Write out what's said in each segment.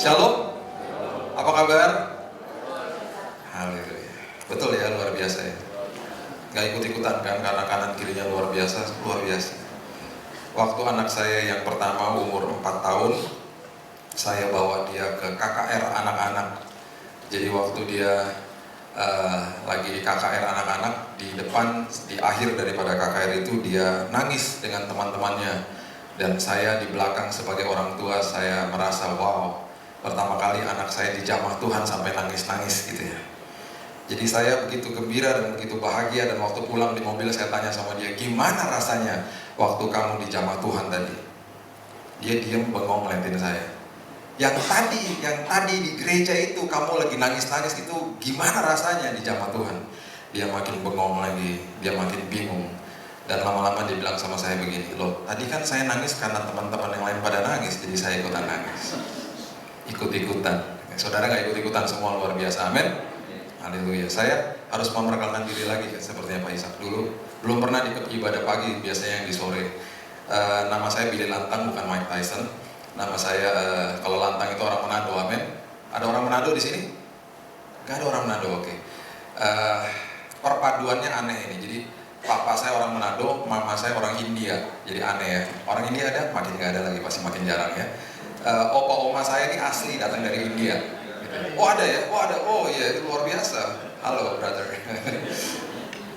Shalom, apa kabar? Haleluya. Betul ya, luar biasa ya. Gak ikut-ikutan kan, karena kanan kirinya luar biasa, luar biasa. Waktu anak saya yang pertama umur 4 tahun, saya bawa dia ke KKR anak-anak. Jadi waktu dia lagi di KKR anak-anak, di depan, di akhir daripada KKR itu dia nangis dengan teman-temannya. Dan saya di belakang sebagai orang tua, saya merasa wow, pertama kali anak saya dijamah Tuhan sampai nangis-nangis gitu ya. Jadi saya begitu gembira dan begitu bahagia, dan waktu pulang di mobil saya tanya sama dia, gimana rasanya waktu kamu dijamah Tuhan tadi? Dia diam bengong ngeliatin saya. Yang tadi di gereja itu kamu lagi nangis-nangis itu gimana rasanya dijamah Tuhan? Dia makin bengong lagi, dia makin bingung. Dan lama-lama dia bilang sama saya begini, loh tadi kan saya nangis karena teman-teman yang lain pada nangis, jadi saya ikutan nangis. Ikut-ikutan. Saudara gak ikut-ikutan semua, luar biasa, amin. Haleluya. Saya harus memperkenalkan diri lagi seperti Pak Ishak dulu. Belum pernah ikut ibadah pagi, biasanya yang di sore. Nama saya Billy Lantang, bukan Mike Tyson. Nama saya, kalau Lantang itu orang Manado, amin. Ada orang Manado di sini? Gak ada orang Manado, oke. Perpaduannya aneh ini. Jadi papa saya orang Manado, mama saya orang India. Jadi aneh ya. Orang India ada, makin gak ada lagi, pasti makin jarang ya. Opa oma saya ini asli datang dari India. Oh ada ya? Oh ada. Oh iya, itu luar biasa. Halo brother.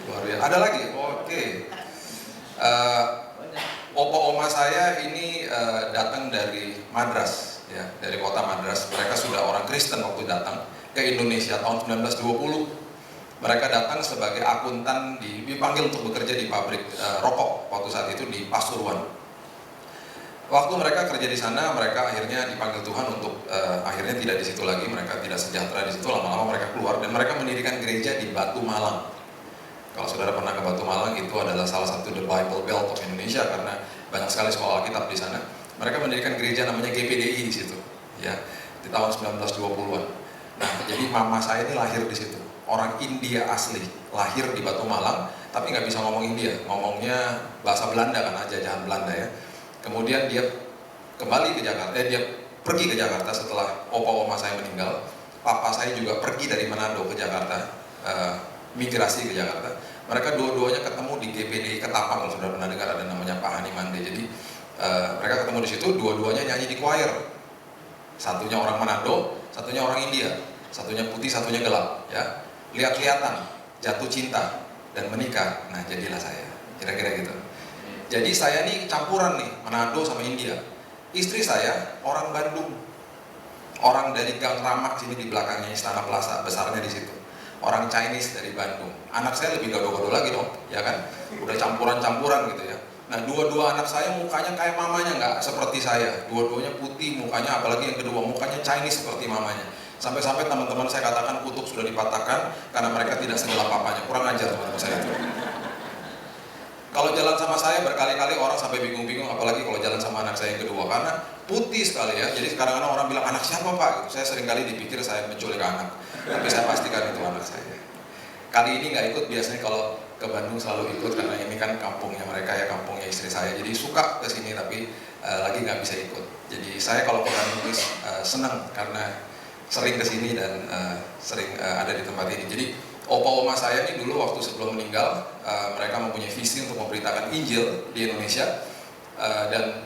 Luar biasa. Ada lagi? Oke. Opa oma saya ini datang dari Madras, ya, dari kota Madras. Mereka sudah orang Kristen waktu datang ke Indonesia tahun 1920. Mereka datang sebagai akuntan, dipanggil untuk bekerja di pabrik rokok waktu saat itu di Pasuruan. Waktu mereka kerja di sana, mereka akhirnya dipanggil Tuhan untuk akhirnya tidak di situ lagi. Mereka tidak sejahtera di situ. Lama-lama mereka keluar dan mereka mendirikan gereja di Batu Malang. Kalau saudara pernah ke Batu Malang, itu adalah salah satu the Bible Belt of Indonesia karena banyak sekali sekolah Alkitab di sana. Mereka mendirikan gereja namanya GPDI di situ, ya, di tahun 1920-an. Nah, jadi mama saya ini lahir di situ. Orang India asli, lahir di Batu Malang, tapi nggak bisa ngomong India, ngomongnya bahasa Belanda karena jajahan Belanda ya. Kemudian dia kembali ke Jakarta, dia pergi ke Jakarta setelah opa-oma saya meninggal. Papa saya juga pergi dari Manado ke Jakarta, migrasi ke Jakarta. Mereka dua-duanya ketemu di GPDI Ketapang, kalau sudah pernah dengar ada namanya Pak Hani Mande. Jadi mereka ketemu di situ, dua-duanya nyanyi di choir. Satunya orang Manado, satunya orang India. Satunya putih, satunya gelap. Ya, lihat-lihatan, jatuh cinta dan menikah. Nah, jadilah saya. Kira-kira gitu. Jadi saya nih campuran nih, Manado sama India. Istri saya orang Bandung, orang dari Gang Ramak sini di belakangnya Istana Plaza, besarnya di situ. Orang Chinese dari Bandung. Anak saya lebih gado-gado lagi dong, ya kan? Udah campuran-campuran gitu ya. Nah, dua-dua anak saya mukanya kayak mamanya, nggak seperti saya. Dua-duanya putih mukanya, apalagi yang kedua mukanya Chinese seperti mamanya. Sampai-sampai teman-teman saya katakan kutub sudah dipatahkan karena mereka tidak segelap papanya. Kurang ajar teman-teman saya itu. Kalau jalan sama saya berkali-kali orang sampai bingung-bingung, apalagi kalau jalan sama anak saya yang kedua, karena putih sekali ya. Jadi sekarang orang bilang, anak siapa pak? Gitu. Saya seringkali dipikir saya menculik anak, tapi saya pastikan itu anak saya. Kali ini nggak ikut, biasanya kalau ke Bandung selalu ikut karena ini kan kampungnya mereka ya, kampungnya istri saya. Jadi suka ke sini tapi lagi nggak bisa ikut. Jadi saya kalau ke Bandung senang karena sering ke sini dan sering ada di tempat ini. Jadi opa-oma saya ini dulu waktu sebelum meninggal, mereka mempunyai visi untuk memberitakan Injil di Indonesia, dan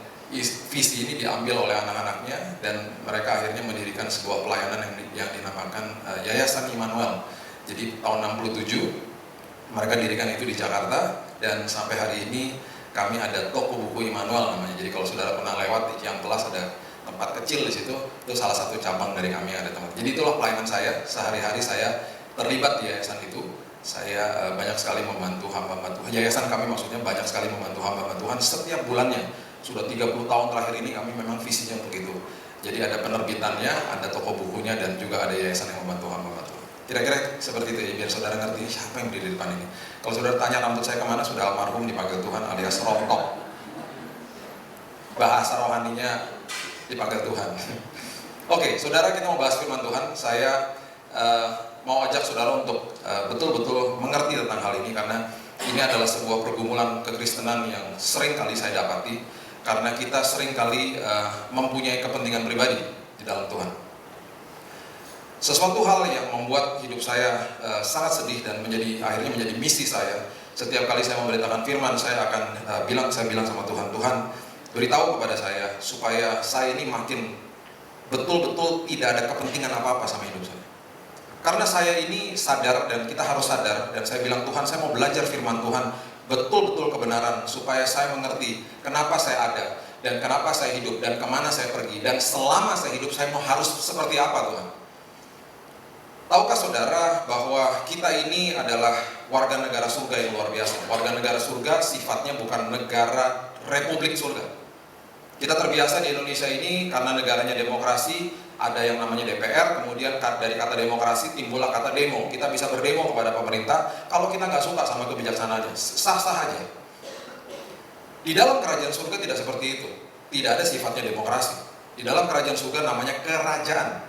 visi ini diambil oleh anak-anaknya dan mereka akhirnya mendirikan sebuah pelayanan yang dinamakan Yayasan Immanuel. Jadi tahun 67 mereka dirikan itu di Jakarta dan sampai hari ini kami ada toko buku Immanuel namanya. Jadi kalau saudara pernah lewat di Ciang Kelas ada tempat kecil di situ, itu salah satu cabang dari kami yang ada tempat. Jadi itulah pelayanan saya, sehari-hari saya terlibat di yayasan itu. Saya banyak sekali membantu hamba-hamba Tuhan. Yayasan kami maksudnya banyak sekali membantu hamba-hamba Tuhan setiap bulannya. Sudah 30 tahun terakhir ini kami memang visinya untuk itu. Jadi ada penerbitannya, ada toko bukunya, dan juga ada yayasan yang membantu hamba-hamba Tuhan. Kira-kira seperti itu ya, biar saudara ngerti siapa yang berdiri di depan ini. Kalau saudara tanya rambut saya kemana, sudah almarhum dipanggil Tuhan alias rontok. Bahasa rohaninya dipanggil Tuhan. Oke, saudara, kita mau bahas firman Tuhan. Saya mau ajak saudara untuk betul-betul mengerti tentang hal ini karena ini adalah sebuah pergumulan kekristenan yang sering kali saya dapati karena kita sering kali mempunyai kepentingan pribadi di dalam Tuhan. Sesuatu hal yang membuat hidup saya sangat sedih dan akhirnya menjadi misi saya. Setiap kali saya memberitakan firman, saya akan bilang sama Tuhan, Tuhan beritahu kepada saya supaya saya ini makin betul-betul tidak ada kepentingan apa-apa sama hidup saya. Karena saya ini sadar, dan kita harus sadar, dan saya bilang, Tuhan, saya mau belajar firman Tuhan betul-betul kebenaran supaya saya mengerti kenapa saya ada dan kenapa saya hidup dan kemana saya pergi, dan selama saya hidup saya mau harus seperti apa, Tuhan. Tahukah saudara bahwa kita ini adalah warga negara surga yang luar biasa. Warga negara surga sifatnya bukan negara republik surga. Kita terbiasa di Indonesia ini karena negaranya demokrasi, ada yang namanya DPR, kemudian dari kata demokrasi timbullah kata demo. Kita bisa berdemo kepada pemerintah kalau kita nggak suka sama kebijaksanaannya, sah-sah aja. Di dalam kerajaan surga tidak seperti itu. Tidak ada sifatnya demokrasi. Di dalam kerajaan surga namanya kerajaan.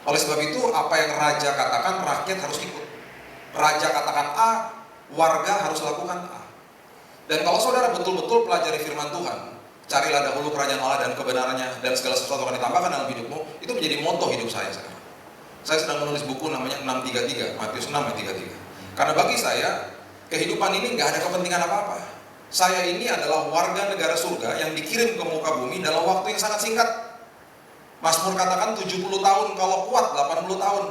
Oleh sebab itu, apa yang raja katakan, rakyat harus ikut. Raja katakan A, warga harus lakukan A. Dan kalau saudara betul-betul pelajari firman Tuhan, carilah dahulu kerajaan Allah dan kebenarannya, dan segala sesuatu akan ditambahkan dalam hidupmu. Itu menjadi moto hidup saya sekarang. Saya sedang menulis buku namanya 633, Matius 6 ayat 33. Karena bagi saya, kehidupan ini nggak ada kepentingan apa-apa. Saya ini adalah warga negara surga yang dikirim ke muka bumi dalam waktu yang sangat singkat. Mazmur katakan 70 tahun, kalau kuat 80 tahun.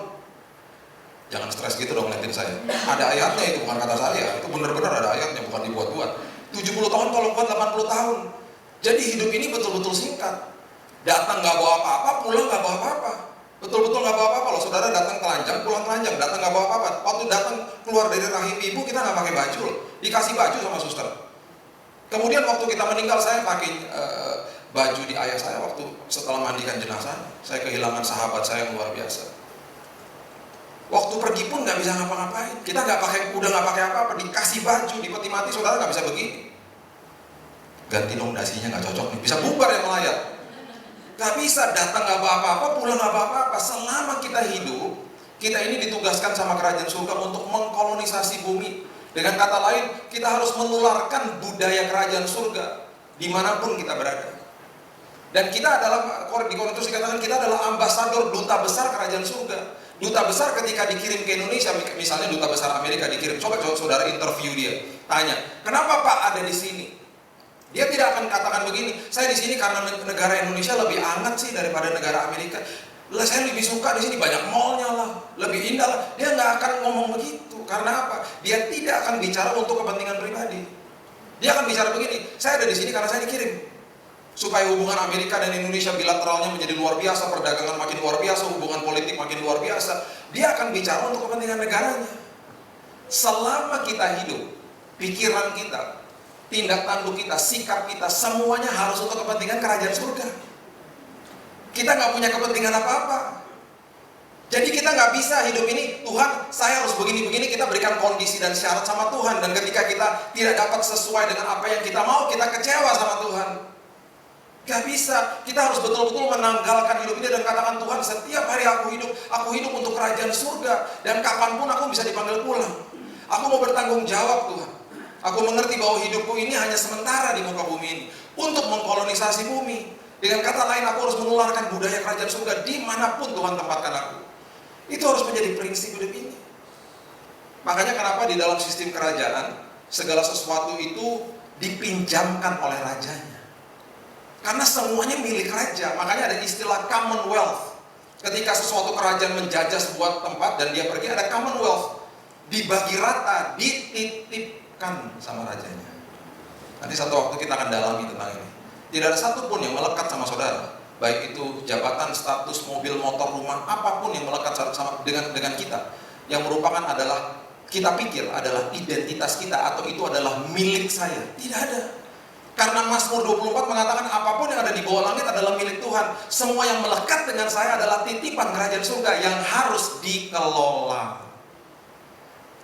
Jangan stres gitu dong ngeliatin saya. Ada ayatnya, itu bukan kata saya. Itu benar-benar ada ayatnya, bukan dibuat-buat. 70 tahun kalau kuat 80 tahun. Jadi hidup ini betul-betul singkat. Datang gak bawa apa-apa, pulang gak bawa apa-apa. Betul-betul gak bawa apa-apa. Kalau saudara datang telanjang, pulang telanjang. Datang gak bawa apa-apa. Waktu datang keluar dari rahim ibu, kita gak pakai baju loh. Dikasih baju sama suster. Kemudian waktu kita meninggal, saya pakai baju di ayah saya waktu setelah mandikan jenazah. Saya kehilangan sahabat saya yang luar biasa. Waktu pergi pun nggak bisa ngapa-ngapain. Kita udah nggak pakai apa-apa, dikasih baju, di peti mati saudara nggak bisa begini. Ganti dong dasinya, nggak cocok nih, bisa bubar yang melayat. Nggak bisa, datang nggak bawa apa-apa, pulang nggak bawa apa-apa. Selama kita hidup, kita ini ditugaskan sama kerajaan surga untuk mengkolonisasi bumi. Dengan kata lain, kita harus menularkan budaya kerajaan surga dimanapun kita berada. Dan kita adalah, di Korintus dikatakan kita adalah ambasador, duta besar kerajaan surga. Duta besar ketika dikirim ke Indonesia, misalnya duta besar Amerika dikirim, coba saudara interview dia, tanya, kenapa Pak ada di sini? Dia tidak akan katakan begini, saya di sini karena negara Indonesia lebih hangat sih daripada negara Amerika. Lah saya lebih suka di sini, banyak mallnya lah, lebih indah lah. Dia nggak akan ngomong begitu. Karena apa? Dia tidak akan bicara untuk kepentingan pribadi. Dia akan bicara begini, saya ada di sini karena saya dikirim. Supaya hubungan Amerika dan Indonesia bilateralnya menjadi luar biasa, perdagangan makin luar biasa, hubungan politik makin luar biasa. Dia akan bicara untuk kepentingan negaranya. Selama kita hidup, pikiran kita, tindak tanduk kita, sikap kita, semuanya harus untuk kepentingan kerajaan surga. Kita nggak punya kepentingan apa-apa. Jadi kita nggak bisa hidup ini, Tuhan saya harus begini-begini, kita berikan kondisi dan syarat sama Tuhan. Dan ketika kita tidak dapat sesuai dengan apa yang kita mau, kita kecewa sama Tuhan. Gak bisa, kita harus betul-betul menanggalkan hidup ini dan katakan, Tuhan setiap hari aku hidup untuk kerajaan surga. Dan kapanpun aku bisa dipanggil pulang. Aku mau bertanggung jawab Tuhan. Aku mengerti bahwa hidupku ini hanya sementara di muka bumi ini. Untuk mengkolonisasi bumi. Dengan kata lain, aku harus menularkan budaya kerajaan surga dimanapun Tuhan tempatkan aku. Itu harus menjadi prinsip hidup ini. Makanya kenapa di dalam sistem kerajaan, segala sesuatu itu dipinjamkan oleh rajanya. Karena semuanya milik raja, makanya ada istilah commonwealth. Ketika sesuatu kerajaan menjajah sebuah tempat dan dia pergi, ada commonwealth. Dibagi rata, dititipkan sama rajanya. Nanti satu waktu kita akan dalami tentang ini. Tidak ada satupun yang melekat sama saudara. Baik itu jabatan, status, mobil, motor, rumah, apapun yang melekat sama dengan kita. Yang merupakan adalah, kita pikir adalah identitas kita, atau itu adalah milik saya. Tidak ada. Karena Mazmur 24 mengatakan apapun yang ada di bawah langit adalah milik Tuhan. Semua yang melekat dengan saya adalah titipan kerajaan surga yang harus dikelola.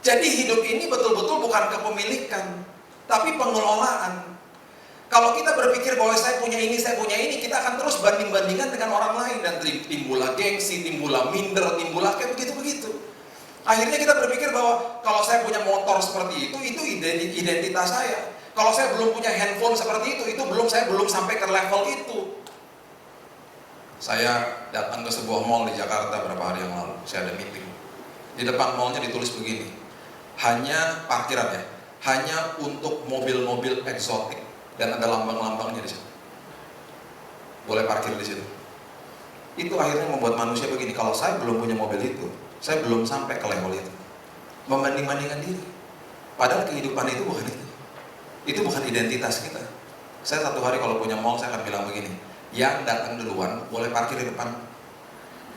Jadi hidup ini betul-betul bukan kepemilikan, tapi pengelolaan. Kalau kita berpikir bahwa saya punya ini, kita akan terus banding-bandingkan dengan orang lain. Dan timbullah gengsi, timbullah minder, timbullah kayak begitu-begitu. Akhirnya kita berpikir bahwa kalau saya punya motor seperti itu identitas saya. Kalau saya belum punya handphone seperti itu saya belum sampai ke level itu. Saya datang ke sebuah mall di Jakarta beberapa hari yang lalu, saya ada meeting. Di depan mallnya ditulis begini, hanya parkiran ya, hanya untuk mobil-mobil eksotik, dan ada lambang-lambangnya di situ. Boleh parkir di situ. Itu akhirnya membuat manusia begini, kalau saya belum punya mobil itu, saya belum sampai ke level itu. Membanding-bandingkan diri. Padahal kehidupan itu bukan itu. Itu bukan identitas kita. Saya satu hari kalau punya mall, saya akan bilang begini, yang datang duluan boleh parkir di depan.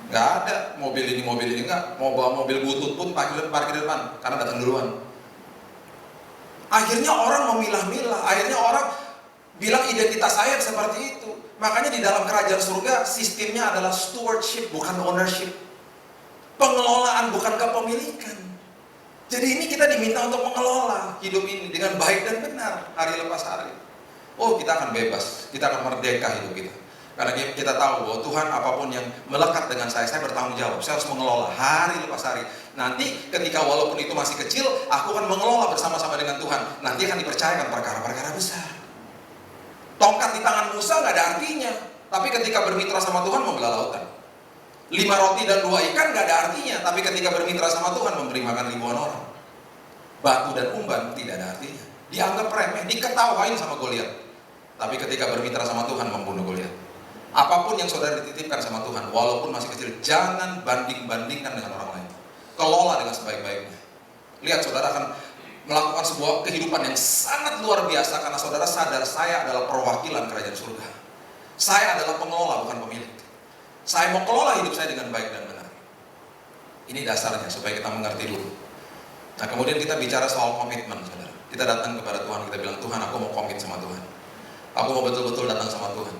Nggak ada mobil ini nggak, mau bawa mobil butut pun parkir di depan, karena datang duluan. Akhirnya orang memilah-milah, akhirnya orang bilang identitas saya seperti itu. Makanya di dalam kerajaan surga, sistemnya adalah stewardship, bukan ownership. Pengelolaan, bukan kepemilikan. Jadi ini kita diminta untuk mengelola hidup ini dengan baik dan benar, hari lepas hari. Oh, kita akan bebas, kita akan merdeka hidup kita. Karena kita tahu bahwa Tuhan apapun yang melekat dengan saya bertanggung jawab. Saya harus mengelola hari lepas hari. Nanti ketika walaupun itu masih kecil, aku akan mengelola bersama-sama dengan Tuhan. Nanti akan dipercayakan perkara-perkara besar. Tongkat di tangan Musa nggak ada artinya, tapi ketika bermitra sama Tuhan membelah lautan. 5 roti dan 2 ikan nggak ada artinya, tapi ketika bermitra sama Tuhan memberi makan ribuan orang. Batu dan umban tidak ada artinya, dianggap remeh, diketawain sama Goliat. Tapi ketika bermitra sama Tuhan membunuh Goliat. Apapun yang saudara dititipkan sama Tuhan, walaupun masih kecil, jangan banding-bandingkan dengan orang lain. Kelola dengan sebaik-baiknya. Lihat, saudara akan melakukan sebuah kehidupan yang sangat luar biasa karena saudara sadar saya adalah perwakilan kerajaan surga. Saya adalah pengelola, bukan pemilik. Saya mau kelola hidup saya dengan baik dan benar. Ini dasarnya supaya kita mengerti dulu. Nah, kemudian kita bicara soal komitmen, saudara. Kita datang kepada Tuhan, kita bilang, Tuhan, aku mau komit sama Tuhan. Aku mau betul-betul datang sama Tuhan.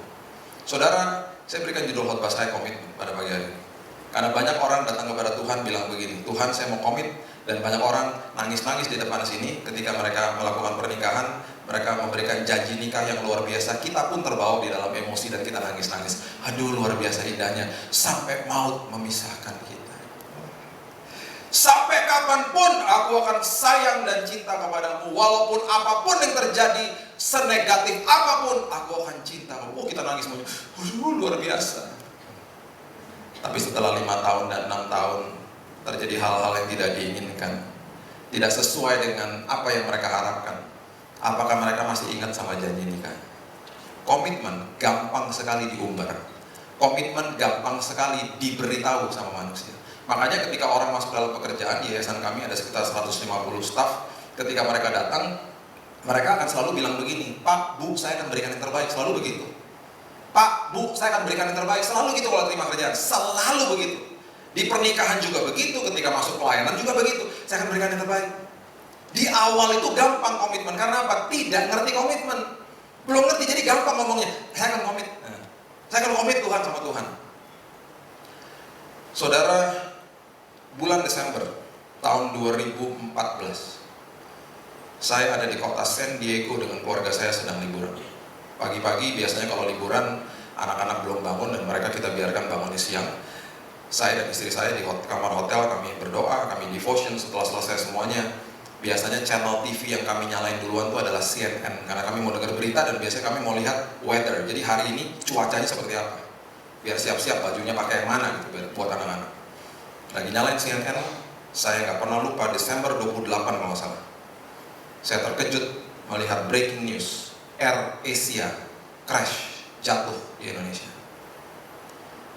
Saudara, saya berikan judul khotbah saya komitmen pada pagi hari ini. Karena banyak orang datang kepada Tuhan bilang begini, Tuhan, saya mau komit. Dan banyak orang nangis-nangis di depan sini ketika mereka melakukan pernikahan, mereka memberikan janji nikah yang luar biasa. Kita pun terbawa di dalam emosi dan kita nangis-nangis. Aduh, luar biasa indahnya, sampai maut memisahkan kita. Sampai kapanpun aku akan sayang dan cinta kepadamu, walaupun apapun yang terjadi, senegatif apapun, aku akan cinta. Oh, kita nangis semuanya. Aduh, luar biasa. Tapi setelah 5 tahun dan 6 tahun terjadi hal-hal yang tidak diinginkan, tidak sesuai dengan apa yang mereka harapkan. Apakah mereka masih ingat sama janji nikah? Komitmen gampang sekali diumbar. Komitmen gampang sekali diberitahu sama manusia. Makanya ketika orang masuk dalam pekerjaan, di yayasan kami ada sekitar 150 staf. Ketika mereka datang, mereka akan selalu bilang begini, Pak, Bu, saya akan berikan yang terbaik. Selalu begitu. Pak, Bu, saya akan berikan yang terbaik. Selalu gitu kalau terima kerjaan. Selalu begitu. Di pernikahan juga begitu, ketika masuk pelayanan juga begitu. Saya akan berikan yang terbaik. Di awal itu gampang komitmen, karena apa? Tidak ngerti komitmen. Belum ngerti, jadi gampang ngomongnya. Saya akan komit. Saya akan komit Tuhan sama Tuhan. Saudara, bulan Desember tahun 2014, saya ada di kota San Diego dengan keluarga saya sedang liburan. Pagi-pagi biasanya kalau liburan, anak-anak belum bangun dan mereka kita biarkan bangun di siang. Saya dan istri saya di kamar hotel, kami berdoa, kami devotion. Setelah selesai semuanya, biasanya channel TV yang kami nyalain duluan itu adalah CNN, karena kami mau dengar berita dan biasanya kami mau lihat weather. Jadi hari ini cuacanya seperti apa, biar siap-siap bajunya pakai yang mana gitu, biar buat anak-anak. Lagi nyalain CNN, saya nggak pernah lupa Desember 28 kalau nggak salah. Saya terkejut melihat breaking news, Air Asia crash, jatuh di Indonesia.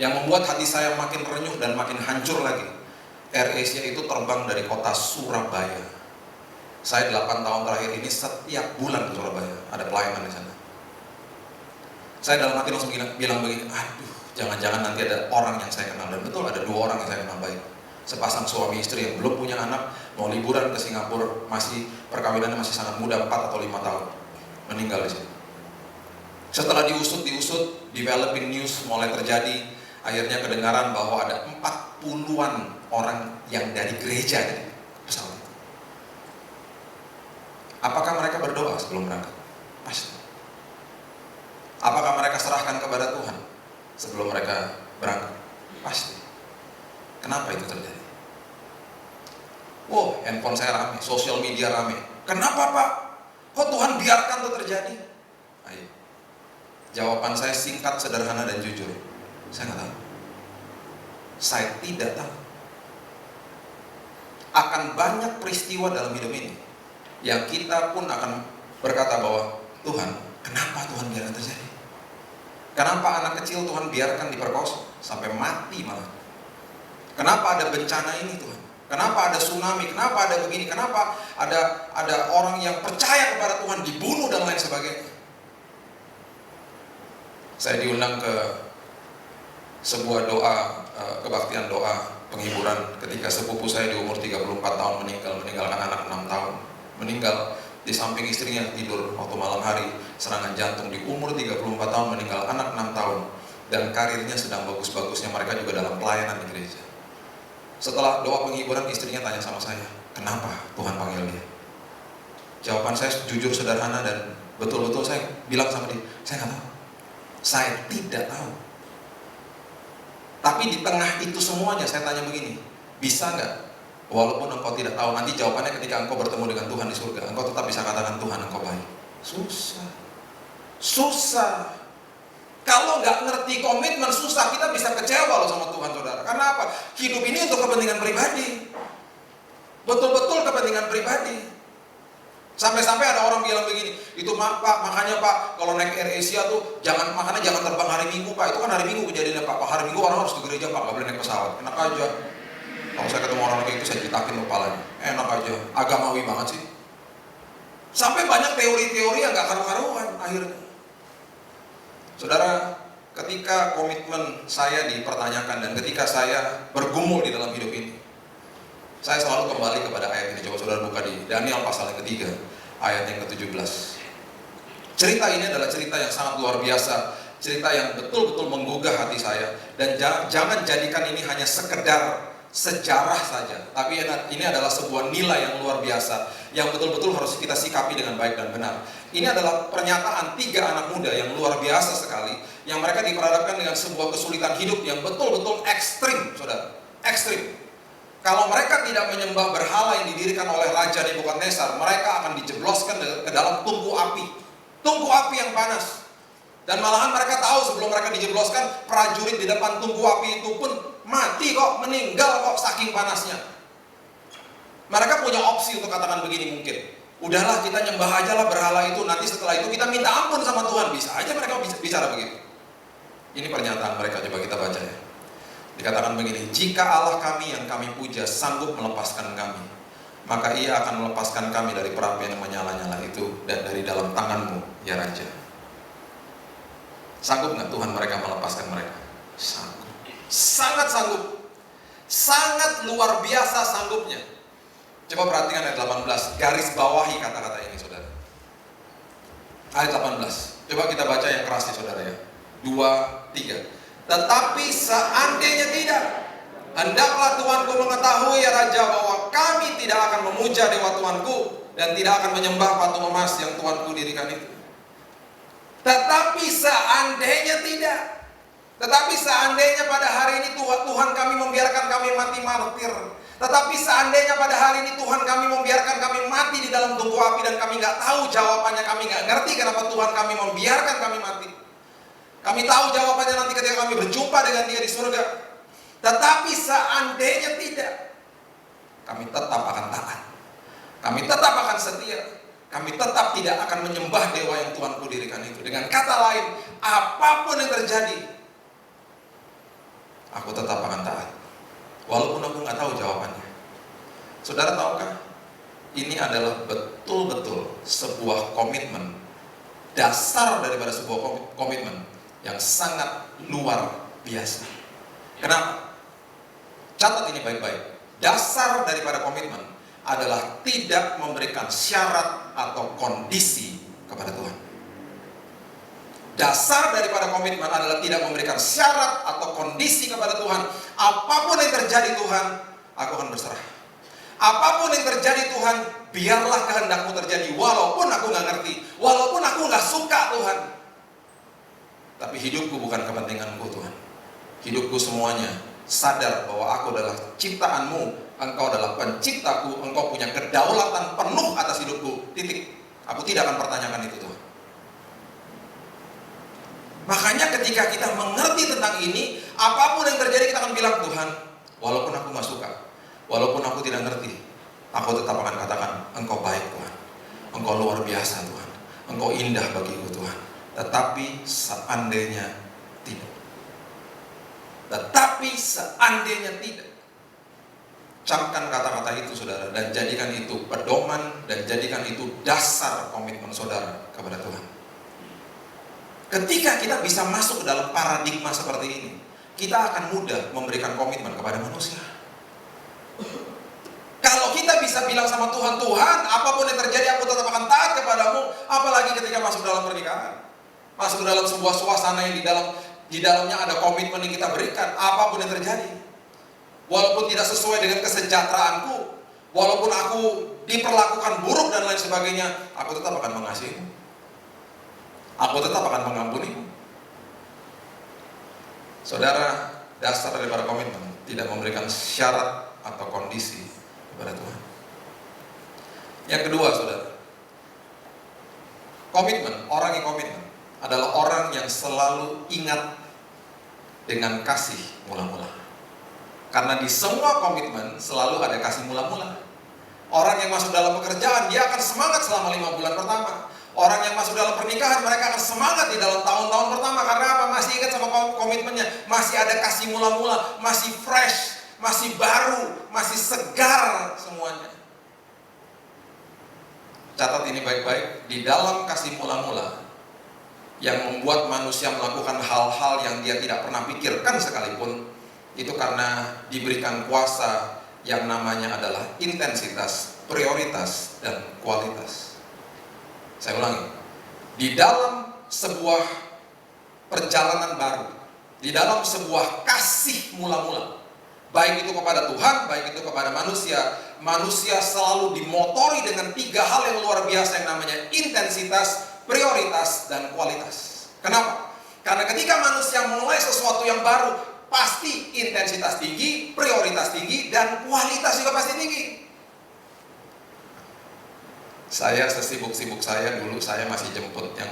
Yang membuat hati saya makin renyuh dan makin hancur lagi. Air Asia itu terbang dari kota Surabaya. Saya 8 tahun terakhir ini setiap bulan ke Surabaya, ada pelayanan di sana. Saya dalam hati langsung bilang begini, aduh, jangan-jangan nanti ada orang yang saya kenal. Dan betul ada 2 orang yang saya kenal baik. Sepasang suami istri yang belum punya anak, mau liburan ke Singapura, perkawinannya masih sangat muda, 4 atau 5 tahun. Meninggal di sini. Setelah diusut, developing news mulai terjadi. Akhirnya kedengaran bahwa ada 40-an orang yang dari gereja dari pesawat itu. Apakah mereka berdoa sebelum berangkat? Pasti. Apakah mereka serahkan kepada Tuhan sebelum mereka berangkat? Pasti. Kenapa itu terjadi? Wow, handphone saya rame, sosial media rame. Kenapa, Pak? Kok Tuhan biarkan itu terjadi? Ayo. Jawaban saya singkat, sederhana, dan jujur. Saya nggak tahu. Saya tidak tahu. Akan banyak peristiwa dalam hidup ini yang kita pun akan berkata bahwa Tuhan, kenapa Tuhan biarkan terjadi? Kenapa anak kecil Tuhan biarkan diperkosa sampai mati malah? Kenapa ada bencana ini Tuhan? Kenapa ada tsunami? Kenapa ada begini? Kenapa ada orang yang percaya kepada Tuhan dibunuh dan lain sebagainya? Saya diundang ke sebuah doa, kebaktian doa penghiburan ketika sepupu saya di umur 34 tahun meninggalkan anak 6 tahun. Meninggal di samping istrinya tidur waktu malam hari, serangan jantung. Di umur 34 tahun meninggal anak 6 tahun. Dan karirnya sedang bagus-bagusnya, mereka juga dalam pelayanan di gereja. Setelah doa penghiburan, istrinya tanya sama saya, kenapa Tuhan panggil dia? Jawaban saya jujur, sederhana, dan betul-betul saya bilang sama dia, saya nggak tahu. Saya tidak tahu. Tapi di tengah itu semuanya saya tanya begini, bisa nggak? Walaupun engkau tidak tahu, nanti jawabannya ketika engkau bertemu dengan Tuhan di surga, engkau tetap bisa katakan Tuhan engkau baik. Susah. Kalau nggak ngerti komitmen, susah. Kita bisa kecewa loh sama Tuhan, saudara. Karena apa? Hidup ini untuk kepentingan pribadi. Betul-betul kepentingan pribadi. Sampai-sampai ada orang bilang begini, itu Pak, makanya Pak, kalau naik Air Asia tuh makanya jangan terbang hari Minggu Pak. Itu kan hari Minggu kejadiannya Pak. Hari Minggu orang harus ke gereja Pak, nggak boleh naik pesawat. Enak aja. Kalau saya ketemu orang kayak itu, saya citakin kepalanya. Enak aja. Agamawi banget sih. Sampai banyak teori-teori yang nggak karu-karuan akhirnya. Saudara, ketika komitmen saya dipertanyakan dan ketika saya bergumul di dalam hidup ini, saya selalu kembali kepada ayat ini. Coba saudara buka di Daniel pasal yang ketiga, ayat yang ke-17. Cerita ini adalah cerita yang sangat luar biasa, cerita yang betul-betul menggugah hati saya. Dan jangan jadikan ini hanya sekedar sejarah saja, tapi ini adalah sebuah nilai yang luar biasa yang betul-betul harus kita sikapi dengan baik dan benar. Ini adalah pernyataan 3 anak muda yang luar biasa sekali, yang mereka diperhadapkan dengan sebuah kesulitan hidup yang betul-betul ekstrim, saudara, ekstrim. Kalau mereka tidak menyembah berhala yang didirikan oleh Raja Nebukadnezar, mereka akan dijebloskan ke dalam tungku api yang panas. Dan malahan mereka tahu sebelum mereka dijebloskan, prajurit di depan tungku api itu pun mati kok, meninggal kok saking panasnya. Mereka punya opsi untuk katakan begini mungkin, udahlah kita nyembah aja lah berhala itu, nanti setelah itu kita minta ampun sama Tuhan. Bisa aja mereka bicara begitu. Ini pernyataan mereka, coba kita baca ya. Dikatakan begini, jika Allah kami yang kami puja sanggup melepaskan kami, maka ia akan melepaskan kami dari perapian yang menyala-nyala itu dan dari dalam tanganmu, ya Raja. Sanggup nggak Tuhan mereka melepaskan mereka? Sanggup. Sangat sanggup. Sangat luar biasa sanggupnya. Coba perhatikan ayat 18. Garis bawahi kata-kata ini, saudara. Ayat 18. Coba kita baca yang keras nih, saudara ya. 2, 3. Tetapi seandainya tidak, hendaklah Tuanku mengetahui ya Raja, bahwa kami tidak akan memuja dewa Tuanku dan tidak akan menyembah patung emas yang Tuanku dirikan itu. Tetapi seandainya tidak, tetapi seandainya pada hari ini Tuhan kami membiarkan kami mati martir, tetapi seandainya pada hari ini Tuhan kami membiarkan kami mati di dalam tungku api dan kami nggak tahu jawabannya, kami nggak ngerti kenapa Tuhan kami membiarkan kami mati. Kami tahu jawabannya nanti ketika kami berjumpa dengan Dia di surga. Tetapi seandainya tidak, kami tetap akan taat, kami tetap akan setia, kami tetap tidak akan menyembah dewa yang Tuhanku dirikan itu. Dengan kata lain, apapun yang terjadi, aku tetap akan taat, walaupun aku nggak tahu jawabannya. Saudara tahukah, ini adalah betul-betul sebuah komitmen, dasar daripada sebuah komitmen yang sangat luar biasa. Kenapa? Catat ini baik-baik. Dasar daripada komitmen adalah tidak memberikan syarat atau kondisi kepada Tuhan. Dasar daripada komitmen adalah tidak memberikan syarat atau kondisi kepada Tuhan. Apapun yang terjadi Tuhan, aku akan berserah. Apapun yang terjadi Tuhan, biarlah kehendak-Mu terjadi, walaupun aku nggak ngerti, walaupun aku nggak suka Tuhan. Tapi hidupku bukan kepentinganku Tuhan. Hidupku semuanya sadar bahwa aku adalah ciptaan-Mu, Engkau adalah penciptaku, Engkau punya kedaulatan penuh atas hidupku, titik. Aku tidak akan pertanyakan itu Tuhan. Makanya ketika kita mengerti tentang ini, apapun yang terjadi kita akan bilang, Tuhan, walaupun aku gak suka, walaupun aku tidak ngerti, aku tetap akan katakan, Engkau baik Tuhan, Engkau luar biasa Tuhan, Engkau indah bagiku Tuhan. Tetapi seandainya tidak, camkan kata-kata itu saudara, dan jadikan itu pedoman, dan jadikan itu dasar komitmen saudara kepada Tuhan. Ketika kita bisa masuk ke dalam paradigma seperti ini, kita akan mudah memberikan komitmen kepada manusia. Kalau kita bisa bilang sama Tuhan, Tuhan, apapun yang terjadi aku tetap akan taat kepadamu, apalagi ketika masuk dalam pernikahan, masuk dalam sebuah suasana yang di dalamnya ada komitmen yang kita berikan, apapun yang terjadi. Walaupun tidak sesuai dengan kesejahteraanku, walaupun aku diperlakukan buruk dan lain sebagainya, aku tetap akan mengasihimu. Aku tetap akan mengampunimu. Saudara, dasar daripada komitmen tidak memberikan syarat atau kondisi kepada Tuhan. Yang kedua, saudara, komitmen, orang yang komitmen adalah orang yang selalu ingat dengan kasih mula-mula. Karena di semua komitmen selalu ada kasih mula-mula. Orang yang masuk dalam pekerjaan, dia akan semangat selama 5 bulan pertama. Orang yang masuk dalam pernikahan, mereka akan semangat di dalam tahun-tahun pertama. Karena apa? Masih ingat sama komitmennya. Masih ada kasih mula-mula, masih fresh, masih baru, masih segar semuanya. Catat ini baik-baik. Di dalam kasih mula-mula yang membuat manusia melakukan hal-hal yang dia tidak pernah pikirkan sekalipun, itu karena diberikan kuasa yang namanya adalah intensitas, prioritas, dan kualitas. Saya ulangi, di dalam sebuah perjalanan baru, di dalam sebuah kasih mula-mula, baik itu kepada Tuhan, baik itu kepada manusia, manusia selalu dimotori dengan 3 hal yang luar biasa yang namanya intensitas, prioritas, dan kualitas. Kenapa? Karena ketika manusia mulai sesuatu yang baru, pasti intensitas tinggi, prioritas tinggi, dan kualitas juga pasti tinggi. Saya sesibuk-sibuk saya dulu, saya masih jemput yang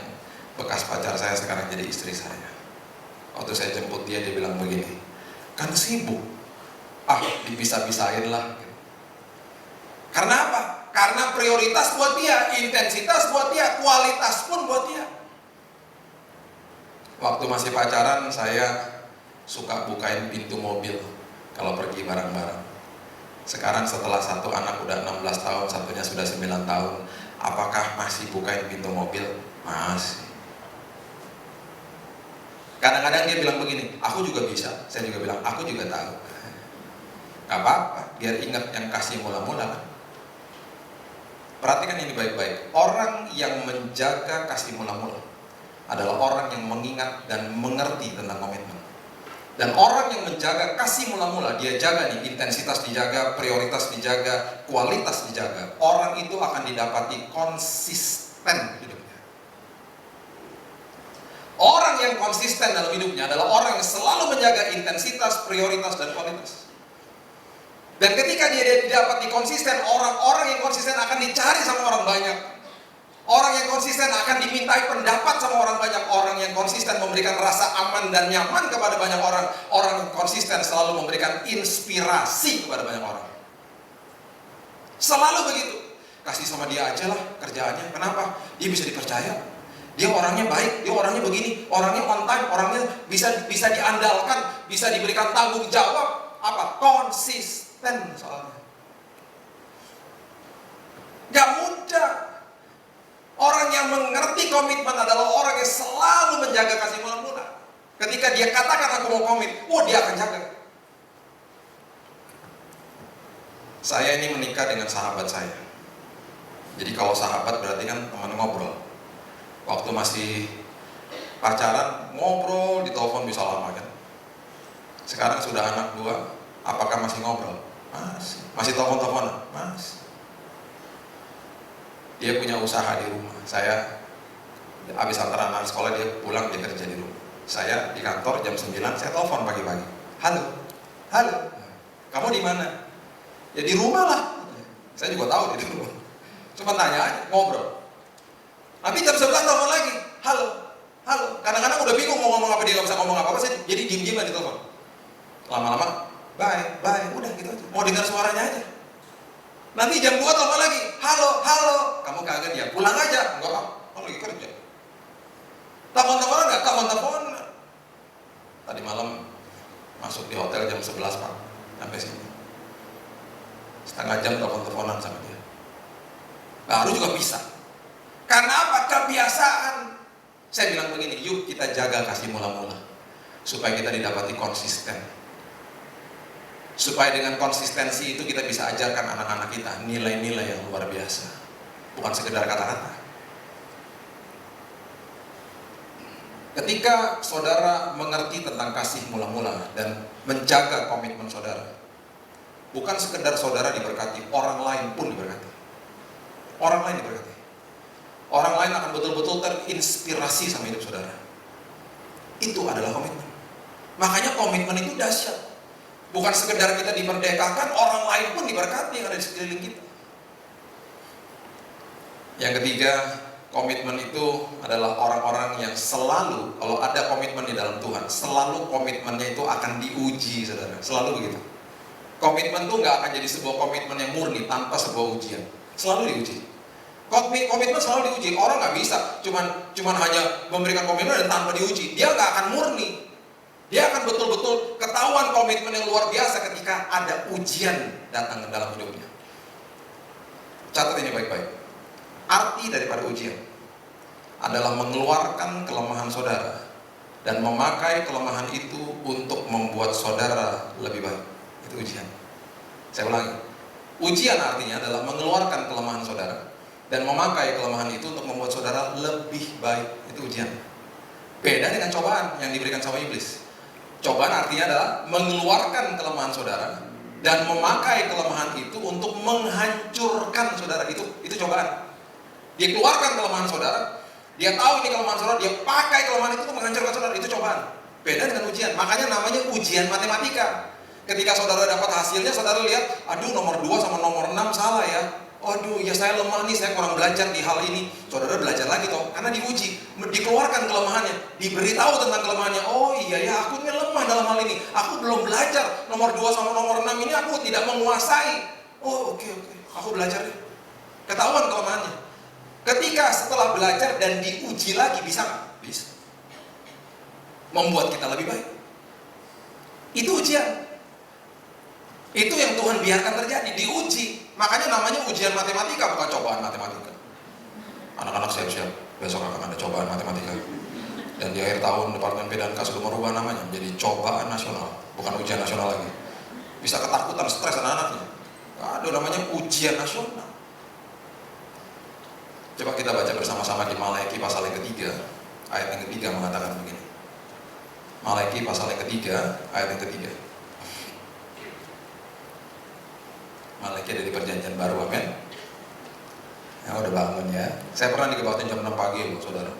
bekas pacar saya, sekarang jadi istri saya. Waktu saya jemput dia bilang begini, kan sibuk, bisa-bisain lah. Karena apa? Karena prioritas buat dia, intensitas buat dia, kualitas pun buat dia. Waktu masih pacaran, saya suka bukain pintu mobil kalau pergi bareng-bareng. Sekarang setelah satu anak udah 16 tahun, satunya sudah 9 tahun, apakah masih bukain pintu mobil? Masih. Kadang-kadang dia bilang begini, aku juga bisa. Saya juga bilang, aku juga tahu. Gak apa-apa, biar ingat yang kasih mula-mula kan. Perhatikan ini baik-baik. Orang yang menjaga kasih mula-mula adalah orang yang mengingat dan mengerti tentang komitmen. Dan orang yang menjaga kasih mula-mula, dia jaga nih, intensitas dijaga, prioritas dijaga, kualitas dijaga. Orang itu akan didapati konsisten hidupnya. Orang yang konsisten dalam hidupnya adalah orang yang selalu menjaga intensitas, prioritas, dan kualitas. Dan ketika dia didapati konsisten, orang-orang yang konsisten akan dicari sama orang banyak. Orang yang konsisten akan dimintai pendapat sama orang banyak. Orang yang konsisten memberikan rasa aman dan nyaman kepada banyak orang. Orang yang konsisten selalu memberikan inspirasi kepada banyak orang. Selalu begitu. Kasih sama dia aja lah kerjaannya. Kenapa? Dia bisa dipercaya. Dia orangnya baik, dia orangnya begini, orangnya on time, orangnya bisa diandalkan, bisa diberikan tanggung jawab. Apa? Konsisten soalnya. Gak mudah. Orang yang mengerti komitmen adalah orang yang selalu menjaga kasih mula-mula. Ketika dia katakan aku mau komit, dia akan jaga. Saya ini menikah dengan sahabat saya. Jadi kalau sahabat berarti kan teman ngobrol. Waktu masih pacaran, ngobrol di telepon bisa lama kan. Sekarang sudah anak 2, apakah masih ngobrol? Masih. Masih telepon-teleponan? Masih. Dia punya usaha di rumah. Saya habis antar anak sekolah, dia pulang, dia kerja di rumah. Saya di kantor jam 9, saya telepon pagi-pagi. Halo, kamu di mana? Ya di rumah lah. Saya juga tahu dia di rumah. Cuma tanya aja, ngobrol. Nanti jam 11 telepon lagi. Halo, halo. Kadang-kadang udah bingung mau ngomong apa, dia nggak bisa ngomong apa-apa, saya jadi diem-diem aja di telepon. Lama-lama, bye, udah gitu aja. Mau dengar suaranya aja. Nanti jam 2 telepon lagi, halo. Kamu kangen ya? Pulang aja. Enggak, kamu lagi kerja. Telepon-teleponan nggak? Telepon-teleponan. Tadi malam masuk di hotel jam 11 Pak, sampai sini. Setengah jam telepon-teleponan sama dia. Baru juga bisa. Karena apa? Kebiasaan. Saya bilang begini, yuk kita jaga kasih mula-mula. Supaya kita didapati konsisten. Supaya dengan konsistensi itu kita bisa ajarkan anak-anak kita nilai-nilai yang luar biasa. Bukan sekedar kata-kata. Ketika saudara mengerti tentang kasih mula-mula dan menjaga komitmen saudara, bukan sekedar saudara diberkati, orang lain pun diberkati. Orang lain diberkati. Orang lain akan betul-betul terinspirasi sama hidup saudara. Itu adalah komitmen. Makanya komitmen itu dahsyat. Bukan sekedar kita dimerdekakan, orang lain pun diberkati yang ada di sekeliling kita. Yang ketiga, komitmen itu adalah orang-orang yang selalu, kalau ada komitmen di dalam Tuhan, selalu komitmennya itu akan diuji, saudara. Selalu begitu. Komitmen itu nggak akan jadi sebuah komitmen yang murni tanpa sebuah ujian. Selalu diuji. Komitmen selalu diuji. Orang nggak bisa cuman hanya memberikan komitmen dan tanpa diuji. Dia nggak akan murni. Dia akan betul-betul ketahuan komitmen yang luar biasa ketika ada ujian datang ke dalam hidupnya. Catat ini baik-baik. Arti daripada ujian adalah mengeluarkan kelemahan saudara dan memakai kelemahan itu untuk membuat saudara lebih baik. Itu ujian. Saya ulangi. Ujian artinya adalah mengeluarkan kelemahan saudara dan memakai kelemahan itu untuk membuat saudara lebih baik. Itu ujian. Beda dengan cobaan yang diberikan sama iblis. Cobaan artinya adalah mengeluarkan kelemahan saudara dan memakai kelemahan itu untuk menghancurkan saudara. Itu cobaan. Dia keluarkan kelemahan saudara, dia tahu ini kelemahan saudara, dia pakai kelemahan itu untuk menghancurkan saudara. Itu cobaan. Beda dengan ujian. Makanya namanya ujian matematika. Ketika saudara dapat hasilnya, saudara lihat, aduh nomor 2 sama nomor 6 salah ya. Aduh, ya saya lemah nih, saya kurang belajar di hal ini. Saudara belajar lagi toh, karena diuji, dikeluarkan kelemahannya, diberitahu tentang kelemahannya. Oh iya ya, aku ini lemah dalam hal ini. Aku belum belajar. Nomor 2 sama nomor 6 ini aku tidak menguasai. Oh oke, aku belajar deh. Ketahuan kelemahannya. Ketika setelah belajar dan diuji lagi, bisa nggak? Bisa. Membuat kita lebih baik. Itu ujian. Itu yang Tuhan biarkan terjadi, diuji. Makanya namanya ujian matematika, bukan cobaan matematika. Anak-anak siap-siap, besok akan ada cobaan matematika. Dan di akhir tahun Departemen P&K sudah merubah namanya menjadi cobaan nasional, bukan ujian nasional lagi. Bisa ketakutan, stres anak-anaknya. Aduh, namanya ujian nasional. Coba kita baca bersama-sama di Malaiki pasal yang ketiga, ayat yang ketiga mengatakan begini. Malaiki pasal yang ketiga, ayat yang ketiga. Malaiki ada di perjanjian baru, amin. Ya udah bangun ya. Saya pernah dikebatin jam 6 pagi loh, saudara.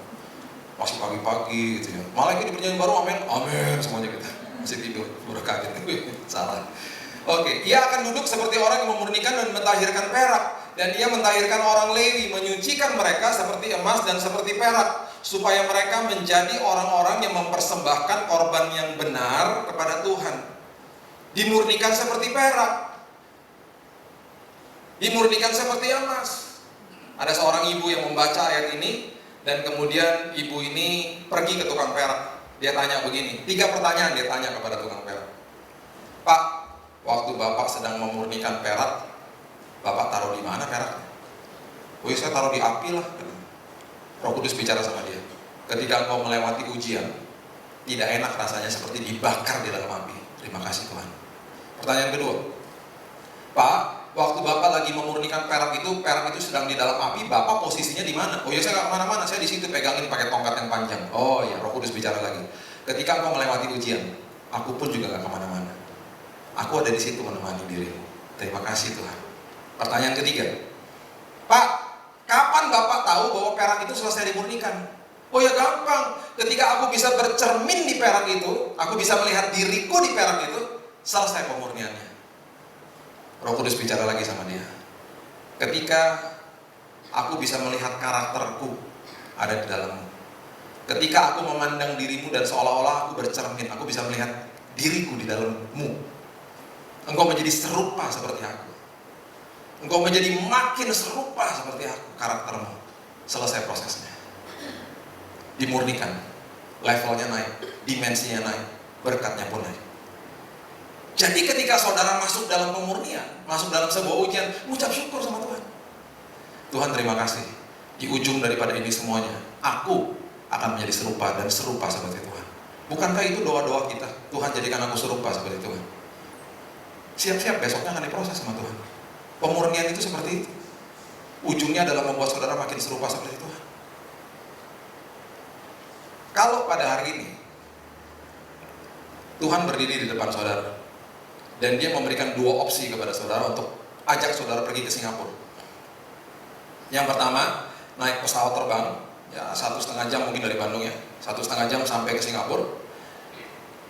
Masih pagi-pagi gitu ya. Malaiki di perjanjian baru, amin. Amin semuanya kita. Masih tidur, udah kaget. Salah. Oke, ia akan duduk seperti orang yang memurnikan dan mentahirkan perak. Dan ia mentahirkan orang Lewi, menyucikan mereka seperti emas dan seperti perak, supaya mereka menjadi orang-orang yang mempersembahkan korban yang benar kepada Tuhan. Dimurnikan seperti perak, dimurnikan seperti emas. Ada seorang ibu yang membaca ayat ini, dan kemudian ibu ini pergi ke tukang perak. Dia tanya begini, 3 pertanyaan dia tanya kepada tukang perak. Pak, waktu Bapak sedang memurnikan perak, Bapak taruh di mana peraknya? Oh ya, saya taruh di api lah. Roh Kudus bicara sama dia. Ketika engkau melewati ujian, tidak enak rasanya seperti dibakar di dalam api. Terima kasih Tuhan. Pertanyaan kedua, Pak, waktu Bapak lagi memurnikan perak itu sedang di dalam api, Bapak posisinya di mana? Oh ya, saya nggak kemana-mana, saya di situ pegangin pakai tongkat yang panjang. Oh ya, Roh Kudus bicara lagi. Ketika engkau melewati ujian, aku pun juga nggak kemana-mana. Aku ada di situ menemani dirimu. Terima kasih Tuhan. Pertanyaan ketiga, Pak, kapan Bapak tahu bahwa perak itu selesai dimurnikan? Oh ya gampang, ketika aku bisa bercermin di perak itu, aku bisa melihat diriku di perak itu, selesai pemurniannya. Roh Kudus bicara lagi sama dia. Ketika aku bisa melihat karakterku ada di dalammu, Ketika aku memandang dirimu dan seolah-olah aku bercermin, aku bisa melihat diriku di dalammu. Engkau menjadi serupa seperti aku. Engkau menjadi makin serupa seperti aku, karaktermu. Selesai prosesnya. Dimurnikan. Levelnya naik, dimensinya naik, berkatnya pun naik. Jadi ketika saudara masuk dalam pemurnian, masuk dalam sebuah ujian, ucap syukur sama Tuhan. Tuhan terima kasih. Di ujung daripada ini semuanya, aku akan menjadi serupa dan serupa seperti Tuhan. Bukankah itu doa-doa kita? Tuhan jadikan aku serupa seperti Tuhan. Siap-siap besoknya akan diproses sama Tuhan. Pemurnian itu seperti itu. Ujungnya adalah membuat saudara makin serupa seperti Tuhan. Kalau pada hari ini Tuhan berdiri di depan saudara dan dia memberikan dua opsi kepada saudara untuk ajak saudara pergi ke Singapura. Yang pertama, naik pesawat terbang, ya 1,5 jam mungkin dari Bandung ya, 1,5 jam sampai ke Singapura.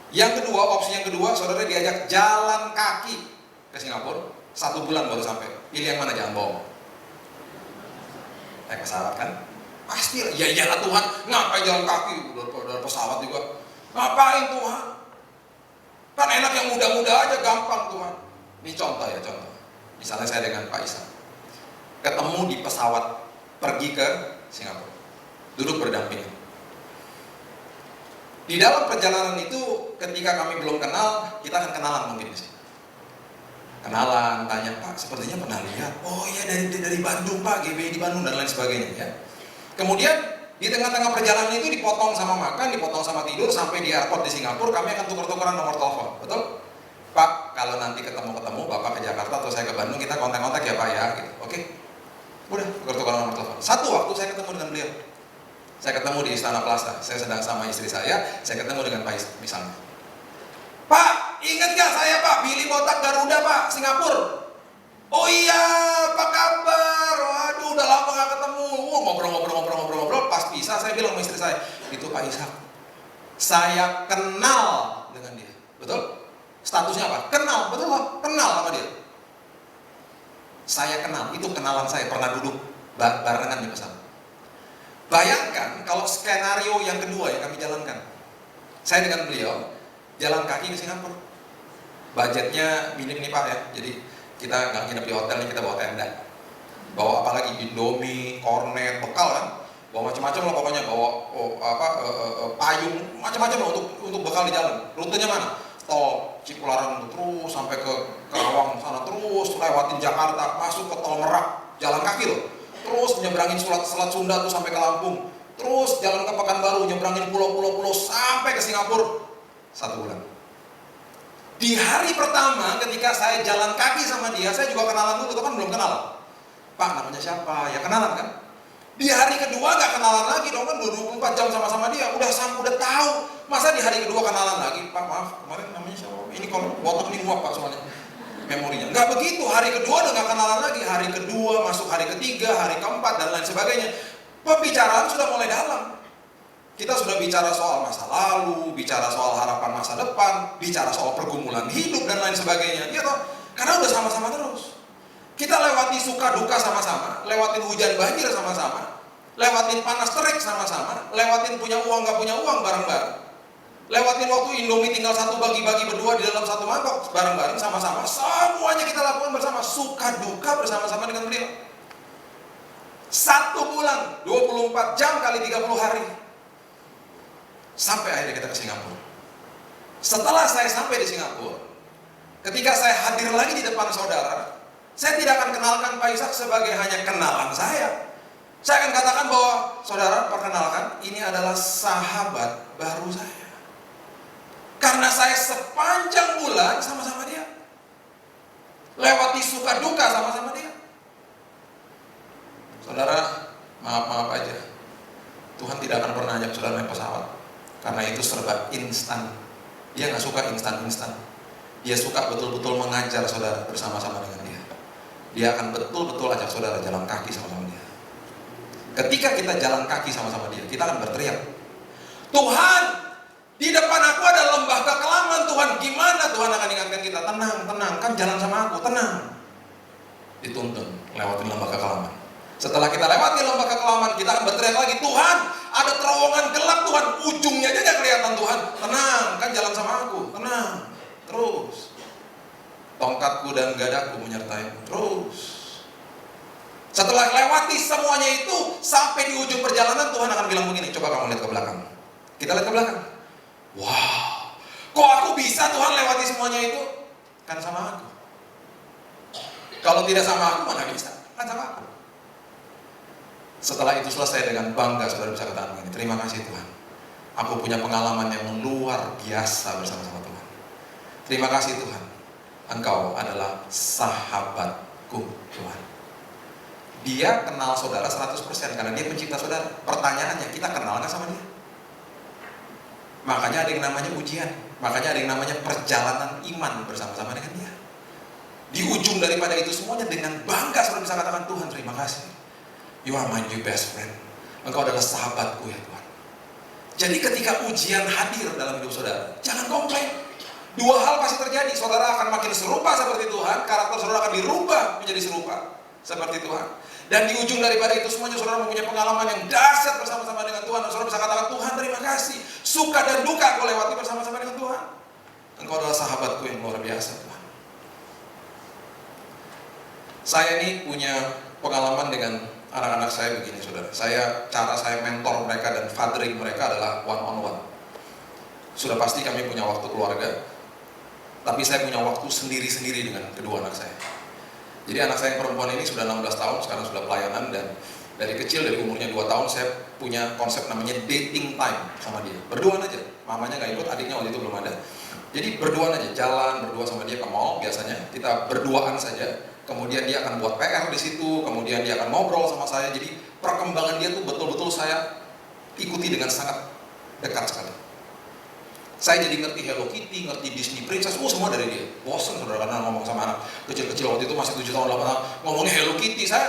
Yang kedua, opsi yang kedua, saudara diajak jalan kaki ke Singapura, 1 bulan baru sampai. Pilih yang mana, jangan bohong. Naik pesawat kan? Pasti lah, ya iyalah Tuhan, ngapain jalan kaki, udah pesawat juga. Ngapain Tuhan? Kan enak yang muda-muda aja, gampang Tuhan. Ini contoh ya, contoh. Misalnya saya dengan Pak Isa, ketemu di pesawat pergi ke Singapura, duduk berdampingan. Di dalam perjalanan itu, ketika kami belum kenal, kita akan kenalan mungkin di sini. Kenalan, tanya, Pak, sepertinya pernah lihat. Oh iya, dari Bandung Pak, GBI di Bandung dan lain sebagainya ya. Kemudian di tengah-tengah perjalanan itu dipotong sama makan, dipotong sama tidur, sampai di airport di Singapura kami akan tukar-tukaran nomor telepon, betul? Pak, kalau nanti ketemu-ketemu, Bapak ke Jakarta atau saya ke Bandung, kita kontak-kontak ya Pak ya, gitu. Oke? Udah, tukar-tukaran nomor telepon. Satu waktu saya ketemu dengan beliau. Saya ketemu di Istana Plaza, saya sedang sama istri saya ketemu dengan Pak Is, misalnya. Pak, ingat gak saya Pak, Billy Botak Garuda Pak, Singapura. Oh iya, apa kabar? Waduh, udah lama gak ketemu. Ngobrol, pas bisa saya bilang sama istri saya, itu Pak Ishak, saya kenal dengan dia. Betul? Statusnya apa? Kenal, betul loh, kenal sama dia. Saya kenal, itu kenalan saya, pernah duduk barengan di pesawat. Bayangkan kalau skenario yang kedua yang kami jalankan. Saya dengan beliau jalan kaki ke Singapura. Budgetnya minim nih Pak ya. Jadi kita nggak nginep di hotel nih, kita bawa tenda. Bawa apalagi Indomie, kornet, bekal kan. Bawa macam-macam lah pokoknya, bawa payung, macam-macam lah untuk bekal di jalan. Rutenya mana? Tol Cipularang terus sampai ke Karawang sana, terus lewatin Jakarta, masuk ke tol Merak, jalan kaki loh. Terus nyebrangin Selat Sunda tuh sampai ke Lampung, terus jalan ke Pekanbaru, nyebrangin pulau-pulau sampai ke Singapura. 1 bulan. Di hari pertama ketika saya jalan kaki sama dia, saya juga kenalan dulu, kan belum kenal. Pak, namanya siapa? Ya kenalan kan. Di hari kedua gak kenalan lagi dong, kan 24 jam sama-sama dia, udah tahu. Masa di hari kedua kenalan lagi? Pak maaf, kemarin namanya siapa? Ini kalau botak ini muak Pak soalnya memorinya. Nggak begitu, hari kedua udah nggak kenalan lagi, hari kedua masuk hari ketiga, hari keempat dan lain sebagainya. Pembicaraan sudah mulai dalam. Kita sudah bicara soal masa lalu, bicara soal harapan masa depan, bicara soal pergumulan hidup dan lain sebagainya. Iya toh? Karena udah sama-sama terus. Kita lewati suka duka sama-sama, lewatin hujan banjir sama-sama, lewatin panas terik sama-sama, lewatin punya uang nggak punya uang bareng-bareng. Lewatin waktu Indomie tinggal 1 bagi-bagi berdua di dalam 1 mangkok bareng-bareng sama-sama, semuanya kita lakukan bersama, suka duka bersama-sama dengan beliau. 1 bulan, 24 jam kali 30 hari. Sampai akhirnya kita ke Singapura. Setelah saya sampai di Singapura, ketika saya hadir lagi di depan saudara, saya tidak akan kenalkan Pak Ishak sebagai hanya kenalan saya. Saya akan katakan bahwa, saudara perkenalkan, ini adalah sahabat baru saya. Karena saya sepanjang bulan sama-sama dia, lewati suka duka sama-sama dia. Saudara, maaf aja, Tuhan tidak akan pernah ajak saudara naik pesawat, karena itu serba instan. Dia nggak suka instan-instan. Dia suka betul-betul mengajar saudara bersama-sama dengan dia. Dia akan betul-betul ajak saudara jalan kaki sama-sama dia. Ketika kita jalan kaki sama-sama dia, kita akan berteriak, Tuhan, di depan aku ada lembah kekelaman Tuhan. Gimana Tuhan akan ingatkan kita? Tenang, kan jalan sama aku, tenang. Dituntun lewatin lembah kekelaman. Setelah kita lewati lembah kekelaman, kita akan berteriak lagi, Tuhan, ada terowongan gelap Tuhan, ujungnya aja nggak kelihatan Tuhan. Tenang, kan jalan sama aku, tenang. Terus, tongkatku dan gadaku menyertaimu. Terus, setelah lewati semuanya itu, sampai di ujung perjalanan Tuhan akan bilang begini, coba kamu lihat ke belakang. Kita lihat ke belakang. Wow, kok aku bisa Tuhan lewati semuanya itu? Kan sama aku. Kalau tidak sama aku, mana bisa? Kan sama aku. Setelah itu selesai, dengan bangga saudara bisa katakan begini, terima kasih Tuhan, aku punya pengalaman yang luar biasa bersama-sama Tuhan. Terima kasih Tuhan, Engkau adalah sahabatku Tuhan. Dia kenal saudara 100% karena dia pencipta saudara. Pertanyaannya, kita kenal nggak sama dia? Makanya ada yang namanya ujian, makanya ada yang namanya perjalanan iman bersama-sama dengan dia. Di ujung daripada itu semuanya, dengan bangga saudara bisa katakan, Tuhan terima kasih, You are my new best friend. Engkau adalah sahabatku ya Tuhan. Jadi ketika ujian hadir dalam hidup saudara, jangan komplain. Dua hal pasti terjadi. Saudara akan makin serupa seperti Tuhan, karakter saudara akan dirubah menjadi serupa seperti Tuhan. Dan di ujung daripada itu semuanya, saudara mempunyai pengalaman yang dahsyat bersama-sama dengan Tuhan. Dan saudara bisa katakan, Tuhan terima kasih, suka dan duka aku lewati bersama-sama dengan Tuhan. Engkau adalah sahabatku yang luar biasa Tuhan. Saya ini punya pengalaman dengan anak-anak saya begini saudara. Cara saya mentor mereka dan fathering mereka adalah one on one. Sudah pasti kami punya waktu keluarga, tapi saya punya waktu sendiri-sendiri dengan kedua anak saya. Jadi anak saya yang perempuan ini sudah 16 tahun, sekarang sudah pelayanan, dan dari kecil, dari umurnya 2 tahun, saya punya konsep namanya dating time sama dia. Berduaan aja, mamanya nggak ikut, adiknya waktu itu belum ada. Jadi berduaan aja, jalan berdua sama dia ke mall biasanya, kita berduaan saja. Kemudian dia akan buat PR di situ, kemudian dia akan ngobrol sama saya. Jadi perkembangan dia tuh betul-betul saya ikuti dengan sangat dekat sekali. Saya jadi ngerti Hello Kitty, ngerti Disney Princess, semua dari dia. Bosen saudara karena ngomong sama anak kecil-kecil waktu itu masih 7 tahun 8 tahun ngomongnya Hello Kitty, saya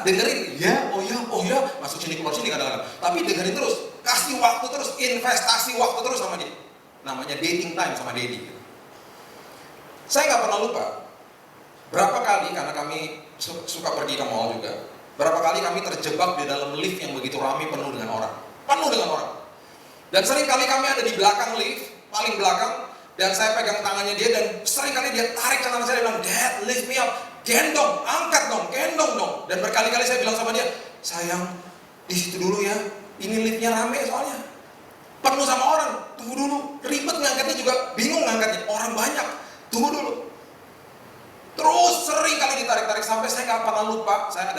dengerin, oh ya, masuk sini keluar sini kadang-kadang. Tapi dengerin terus, kasih waktu terus, investasi waktu terus sama dia. Namanya dating time sama Dedi. Saya nggak pernah lupa. Berapa kali, karena kami suka pergi ke mall juga, berapa kali kami terjebak di dalam lift yang begitu ramai, penuh dengan orang. Dan sering kali kami ada di belakang lift, paling belakang, dan saya pegang tangannya dia, dan sering kali dia tarik celana saya, dia bilang, Dad, lift me up, gendong, angkat dong, gendong dong. Dan berkali-kali saya bilang sama dia, sayang, di situ dulu ya, ini liftnya rame soalnya, penuh sama orang, tunggu dulu, ribet ngangkatnya juga, bingung ngangkatnya, orang banyak, tunggu dulu. Terus sering kali ditarik-tarik sampai saya nggak pernah lupa. Saya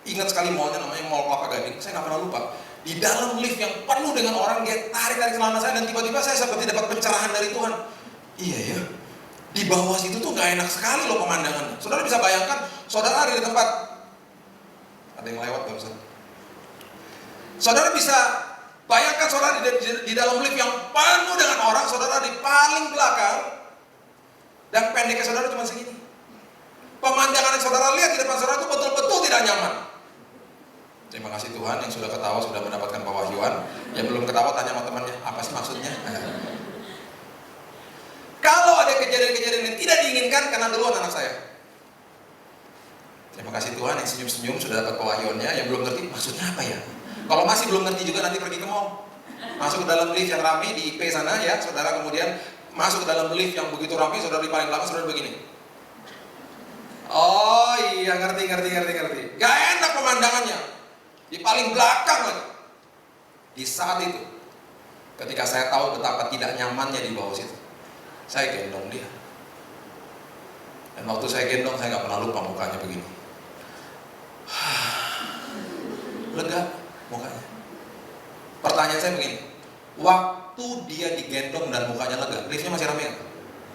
ingat sekali mallnya namanya Mall Kelapa Gading. Saya nggak pernah lupa. Di dalam lift yang penuh dengan orang, dia tarik-tarik celana saya, dan tiba-tiba saya seperti dapat pencerahan dari Tuhan. Iya ya, di bawah situ tuh nggak enak sekali loh pemandangannya. Saudara bisa bayangkan, saudara ada di tempat, ada yang lewat nggak bisa? Saudara bisa bayangkan saudara di dalam lift yang penuh dengan orang, saudara di paling belakang. Dan pendeknya saudara cuma segini. Pemandangan yang saudara lihat di depan saudara itu betul-betul tidak nyaman. Terima kasih Tuhan yang sudah ketawa, sudah mendapatkan pewahyuan. Yang belum ketawa tanya sama temannya, apa sih maksudnya? Kalau ada kejadian-kejadian yang tidak diinginkan, kena duluan anak saya. Terima kasih Tuhan yang senyum-senyum sudah dapat pewahyuannya. Yang belum ngerti, maksudnya apa ya? Kalau masih belum ngerti juga, nanti pergi ke mall. Masuk ke dalam lift yang ramai di IP sana ya, saudara, kemudian masuk ke dalam lift yang begitu ramai, saudara di paling belakang, saudara begini. Oh iya, ngerti. Gak enak pemandangannya. Di paling belakang lagi. Di saat itu, ketika saya tahu betapa tidak nyamannya di bawah situ, saya gendong dia. Dan waktu saya gendong, saya gak pernah lupa mukanya begini. Lega mukanya. Pertanyaan saya begini, waktu dia digendong dan mukanya lega, liftnya masih ramai?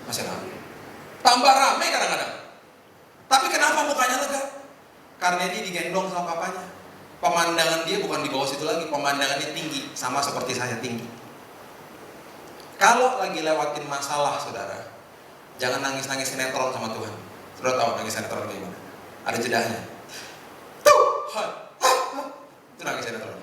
Masih ramai. Tambah ramai kadang-kadang. Tapi kenapa mukanya lega? Karena dia digendong sama papanya. Pemandangan dia bukan di bawah situ lagi, pemandangannya tinggi, sama seperti saya tinggi. Kalau lagi lewatin masalah saudara, jangan nangis-nangis sinetron sama Tuhan. Saudara tahu nangis sinetron gimana? Ada jedahnya. Tuhan, itu nangis sinetron.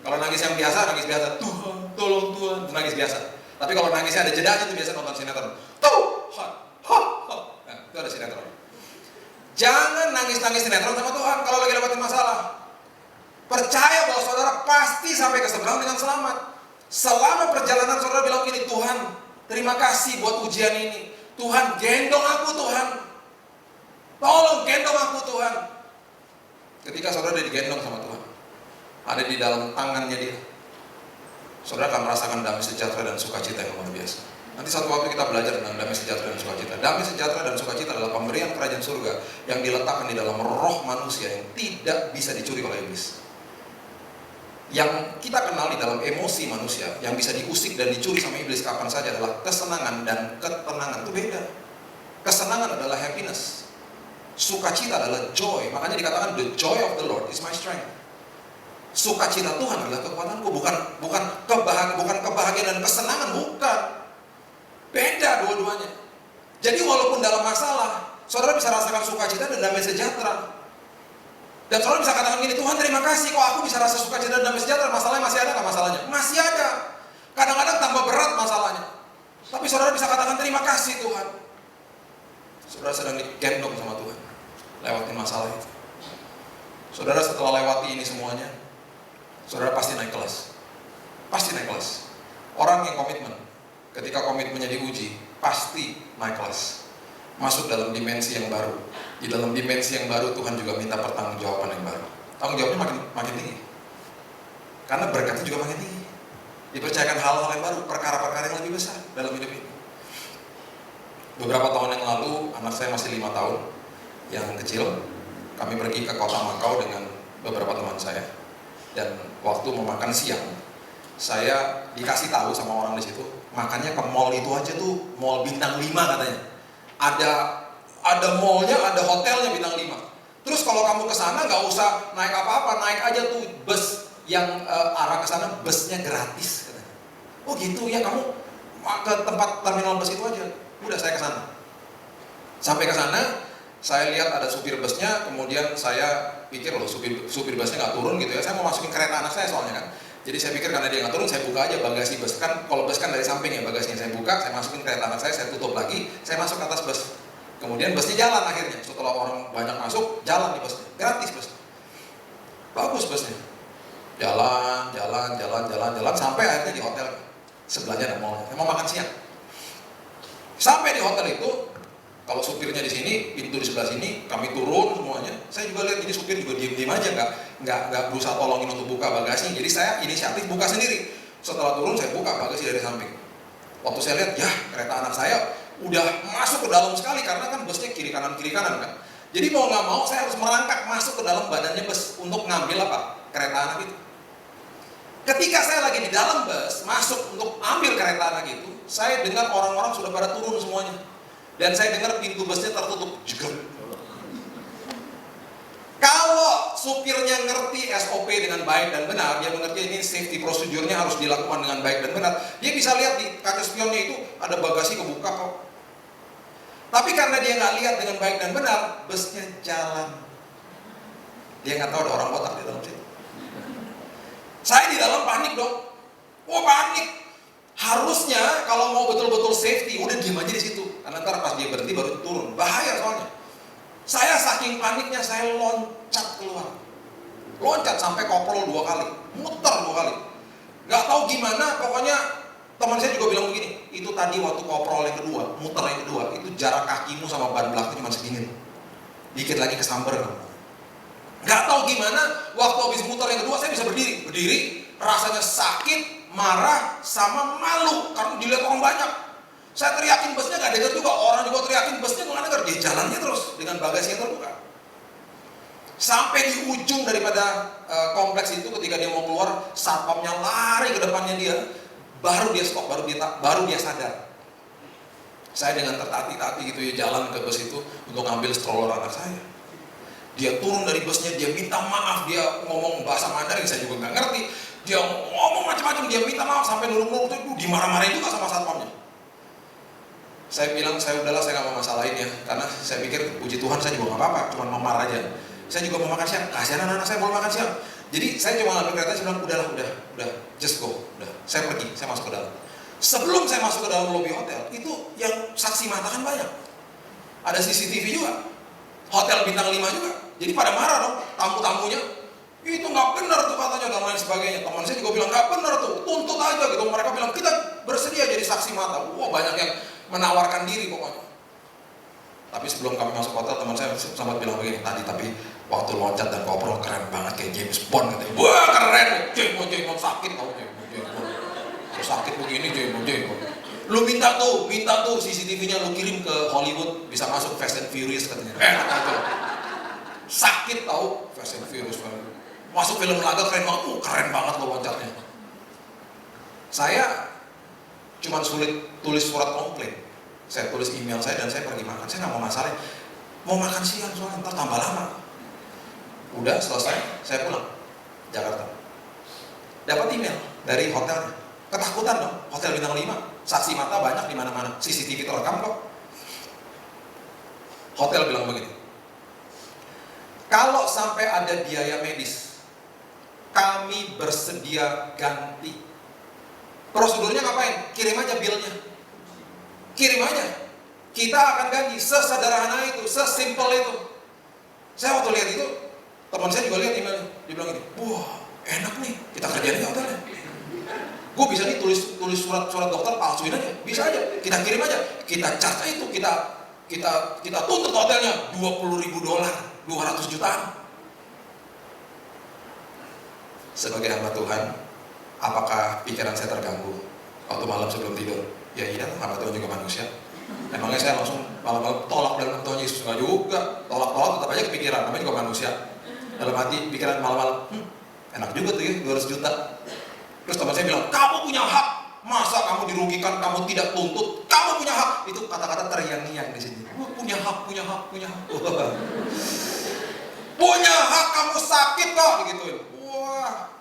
Kalau nangis yang biasa, nangis biasa. Tuhan, tolong Tuhan, itu nangis biasa. Tapi kalau nangisnya ada jedahnya, itu biasa nonton sinetron. Tuhan, nah, itu ada sinetron. Jangan nangis nangis-nangis sinetron sama Tuhan kalau lagi lewatin masalah. Percaya bahwa saudara pasti sampai ke seberang dengan selamat. Selama perjalanan saudara bilang gini, Tuhan, terima kasih buat ujian ini. Tuhan, gendong aku Tuhan. Tolong gendong aku Tuhan. Ketika saudara digendong sama Tuhan, ada di dalam tangannya dia, saudara akan merasakan damai sejahtera dan sukacita yang luar biasa. Nanti satu waktu kita belajar tentang damai sejahtera dan sukacita. Damai sejahtera dan sukacita adalah pemberian kerajaan surga yang diletakkan di dalam roh manusia yang tidak bisa dicuri oleh iblis. Yang kita kenal di dalam emosi manusia yang bisa diusik dan dicuri sama iblis kapan saja adalah kesenangan dan ketenangan. Itu beda. Kesenangan adalah happiness. Sukacita adalah joy. Makanya dikatakan the joy of the Lord is my strength. Sukacita Tuhan adalah kekuatanku, bukan kebahagiaan dan kesenangan, bukan. Beda dua-duanya. Jadi walaupun dalam masalah, saudara bisa rasakan sukacita dan damai sejahtera. Dan saudara bisa katakan gini, Tuhan terima kasih kok aku bisa rasa sukacita dan damai sejahtera. Masalahnya masih ada nggak masalahnya? Masih ada. Kadang-kadang tambah berat masalahnya. Tapi saudara bisa katakan terima kasih Tuhan. Saudara sedang digendong sama Tuhan, lewatin masalah itu. Saudara setelah lewati ini semuanya, saudara pasti naik kelas. Pasti naik kelas. Orang yang komitmen, ketika komitmennya diuji, pasti naik kelas. Masuk dalam dimensi yang baru. Di dalam dimensi yang baru, Tuhan juga minta pertanggungjawaban yang baru. Tanggung jawabnya makin tinggi. Karena berkatnya juga makin tinggi. Dipercayakan hal-hal yang baru, perkara-perkara yang lebih besar dalam hidup ini. Beberapa tahun yang lalu, anak saya masih 5 tahun, yang kecil. Kami pergi ke kota Makau dengan beberapa teman saya. Dan waktu mau makan siang, saya dikasih tahu sama orang di situ, makannya ke mall itu aja tuh, mall bintang 5 katanya. Ada mallnya, ada hotelnya bintang 5. Terus kalau kamu ke sana nggak usah naik apa-apa, naik aja tuh bus yang arah ke sana, busnya gratis katanya. Oh gitu ya, kamu ke tempat terminal bus itu aja. Udah saya ke sana. Sampai ke sana, saya lihat ada supir busnya, kemudian saya pikir loh supir busnya nggak turun gitu ya. Saya mau masukin kereta anak saya soalnya kan. Jadi saya pikir karena dia nggak turun, saya buka aja bagasi bus. Kan kalau bus kan dari samping ya bagasinya, saya buka, saya masukin kereta anak saya tutup lagi, saya masuk ke atas bus. Kemudian busnya jalan akhirnya. Setelah orang banyak masuk, jalan di busnya, gratis busnya. Bagus busnya. Jalan sampai akhirnya di hotel. Sebelahnya ada mall. Saya mau makan siang. Sampai di hotel itu, kalau supirnya di sini, pintu di sebelah sini, kami turun semuanya. Saya juga lihat ini supir juga diem-diem aja, nggak berusaha tolongin untuk buka bagasinya. Jadi saya inisiatif buka sendiri. Setelah turun saya buka bagasi dari samping. Waktu saya lihat, ya kereta anak saya udah masuk ke dalam sekali karena kan busnya kiri kanan kan. Jadi mau nggak mau saya harus merangkak masuk ke dalam badannya bus untuk ngambil apa? Kereta anak itu. Ketika saya lagi di dalam bus masuk untuk ambil kereta anak itu, saya dengar orang-orang sudah pada turun semuanya. Dan saya dengar pintu busnya tertutup. Kalau supirnya ngerti SOP dengan baik dan benar, dia mengerti ini safety prosedurnya harus dilakukan dengan baik dan benar, dia bisa lihat di kaca spionnya itu ada bagasi kebuka kok. Tapi karena dia nggak lihat dengan baik dan benar, busnya jalan. Dia nggak tahu ada orang botak di dalam situ. Saya di dalam panik dong. Wah panik. Harusnya kalau mau betul-betul safety, udah diem aja di situ. Karena ntar pas dia berhenti baru turun. Bahaya soalnya. Saya saking paniknya, saya loncat keluar. Loncat sampai koprol 2 kali. Muter 2 kali. Gak tahu gimana, pokoknya teman saya juga bilang begini, itu tadi waktu koprol yang kedua, muter yang kedua, itu jarak kakimu sama ban belakang cuma segini. Dikit lagi kesamber kamu. Gak tahu gimana, waktu habis muter yang kedua, saya bisa berdiri, rasanya sakit, marah, sama malu, karena dilihat orang banyak. Saya teriakin busnya gak dengar juga, orang juga teriakin busnya gak dengar, dia jalannya terus dengan bagasi yang terbuka. Sampai di ujung daripada kompleks itu, ketika dia mau keluar, satpamnya lari ke depannya dia, baru dia stop, baru dia sadar. Saya dengan tertati-tati gitu ya jalan ke bus itu untuk ngambil stroller anak saya. Dia turun dari busnya, dia minta maaf, dia ngomong bahasa Mandarin, saya juga nggak ngerti. Dia ngomong macam-macam, dia minta maaf sampai nurung-nurung itu dimarah-marahin juga sama satpamnya. Saya bilang, saya udahlah, saya nggak mau masalahin ya, karena saya pikir puji Tuhan saya juga nggak apa-apa, cuma mau marah aja. Saya juga mau makan siang, kasihan anak-anak saya mau makan siang. Jadi saya cuma ngambil kereta, saya bilang udah, just go, udah. Saya pergi, saya masuk ke dalam. Sebelum saya masuk ke dalam lobi hotel, itu yang saksi mata kan banyak. Ada CCTV juga, hotel bintang 5 juga. Jadi pada marah dong, tamu-tamunya. Itu nggak benar tuh katanya dan lain sebagainya. Teman saya juga bilang nggak benar tuh, tuntut aja gitu. Mereka bilang kita bersedia jadi saksi mata. Wah, banyak yang menawarkan diri pokoknya. Tapi sebelum kami masuk hotel, teman saya sempat bilang begini tadi, tapi waktu loncat dan ngobrol keren banget kayak James Bond katanya. Wah keren, James Bond sakit tau James Bond. Sakit begini James Bond. Lu minta tuh CCTV-nya lu kirim ke Hollywood bisa masuk Fast and Furious katanya. Enak aja. Sakit tau Fast and Furious. Masuk film laga keren banget, keren banget lo loncatnya. Saya cuma sulit tulis surat komplain. Saya tulis email saya dan saya pergi makan. Saya nggak mau masalah. Mau makan siang soalnya ntar tambah lama. Udah selesai, saya pulang Jakarta. Dapat email dari hotelnya. Ketakutan dong, hotel bintang 5. Saksi mata banyak di mana-mana. CCTV terekam kok. Hotel bilang begini. Kalau sampai ada biaya medis, kami bersedia ganti. Prosedurnya ngapain? Kirim aja bilnya. Kirim aja. Kita akan ganti. Sesederhana itu, sesimpel itu. Saya waktu lihat itu, teman saya juga lihat emailnya. Dia bilang gini, wah enak nih, kita kerjain aja hotelnya. Gue bisa nih tulis surat dokter palsuin aja, bisa aja. Kita kirim aja. Kita charge itu, kita tuntut hotelnya $20.000, 200 jutaan. Sebagai hamba Tuhan, apakah pikiran saya terganggu waktu malam sebelum tidur? Ya iya, hamba Tuhan juga manusia. Emangnya saya langsung malam-malam tolak dalam Tuhan Yesus? Enggak juga, tolak tetap aja kepikiran, namanya juga manusia. Dalam hati pikiran malam-malam, enak juga tuh ya 200 juta. Terus teman saya bilang, kamu punya hak, masa kamu dirugikan, kamu tidak tuntut, kamu punya hak. Itu kata-kata terngiang-ngiang di sini. Punya hak. Punya hak, kamu sakit kok, digituin. Wah.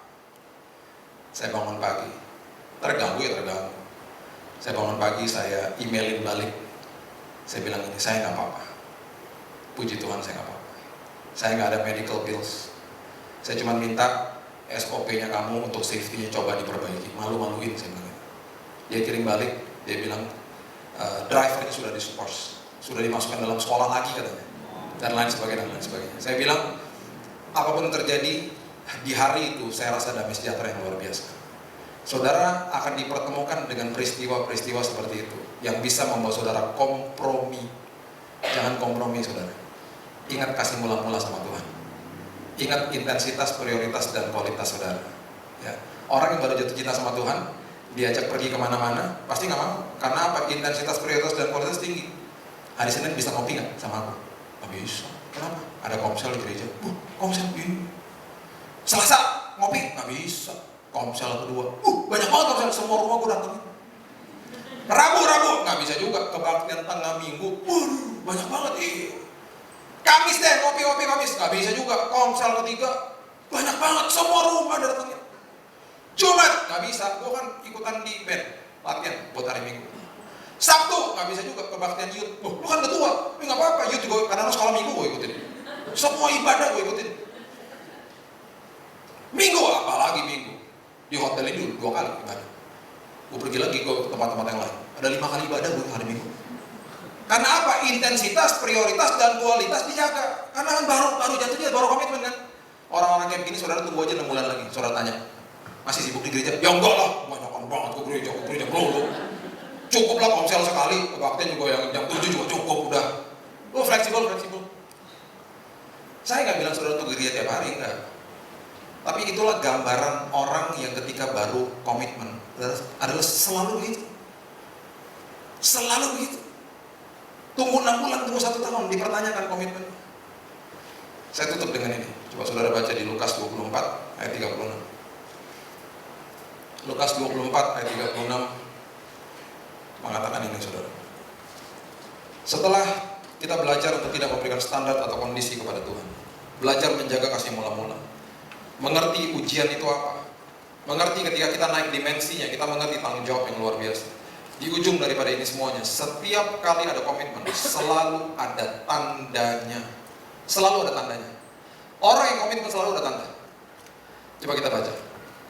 Saya bangun pagi, terganggu. Saya bangun pagi, saya emailin balik. Saya bilang ini, saya nggak apa-apa. Puji Tuhan saya nggak apa-apa. Saya nggak ada medical bills. Saya cuma minta SOP-nya kamu untuk safety-nya coba diperbaiki. Malu-maluin saya bilang. Dia kirim balik, dia bilang drivernya sudah diskors, sudah dimasukkan dalam sekolah lagi katanya. Dan lain sebagainya. Saya bilang, apapun yang terjadi di hari itu, saya rasa damai sejahtera yang luar biasa. Saudara akan dipertemukan dengan peristiwa-peristiwa seperti itu yang bisa membawa saudara kompromi. Jangan kompromi saudara. Ingat kasih mula-mula sama Tuhan. Ingat intensitas, prioritas, dan kualitas saudara. Ya. Orang yang baru jatuh cinta sama Tuhan, diajak pergi kemana-mana, pasti nggak mau. Karena apa? Intensitas, prioritas, dan kualitas tinggi. Hari Senin bisa ngopi nggak sama aku? Nggak bisa. Kenapa? Ada komsel di gereja. Komsel ini. Selasa ngopi? Nggak bisa. Komsel kedua, banyak banget komsel, semua rumah gue datengin. Rabu, nggak bisa juga, kebaktian tengah minggu, banyak banget. Kamis deh, ngopi Kamis, nggak bisa juga, komsel ketiga, banyak banget, semua rumah datengin. Jumat, nggak bisa, gue kan ikutan di band, latihan buat hari Minggu. Sabtu, nggak bisa juga, kebaktian youth. Lu kan ketua, nggak apa-apa, youth juga, karena lu sekolah Minggu gue ikutin. Semua ibadah gue ikutin. Minggu, apalagi Minggu. Di hotel ini 2 kali ibadah. Gue pergi lagi ke tempat-tempat yang lain. Ada 5 kali ibadah gue hari Minggu. Karena apa? Intensitas, prioritas, dan kualitas dijaga. Karena kan baru jatuhnya, baru komitmen kan. Orang-orang kayak begini, saudara tunggu aja 6 bulan lagi. Saudara tanya, masih sibuk di gereja? Ya enggak lah, banyak banget ke gereja melulu. Cukup lah komsel sekali, kebaktian juga yang jam 7 juga cukup udah. Lu fleksibel. Saya nggak bilang saudara tuh gereja tiap hari, enggak. Tapi itulah gambaran orang yang ketika baru komitmen adalah selalu begitu. Tunggu 6 bulan, tunggu 1 tahun, dipertanyakan komitmen. Saya tutup dengan ini. Coba saudara baca di Lukas 24 ayat 36. Lukas 24 ayat 36 mengatakan ini saudara. Setelah kita belajar untuk tidak memberikan standar atau kondisi kepada Tuhan, belajar menjaga kasih mula-mula, mengerti ujian itu apa, mengerti ketika kita naik dimensinya, kita mengerti tanggung jawab yang luar biasa. Di ujung daripada ini semuanya, setiap kali ada komitmen, selalu ada tandanya. Orang yang komitmen selalu ada tanda. Coba kita baca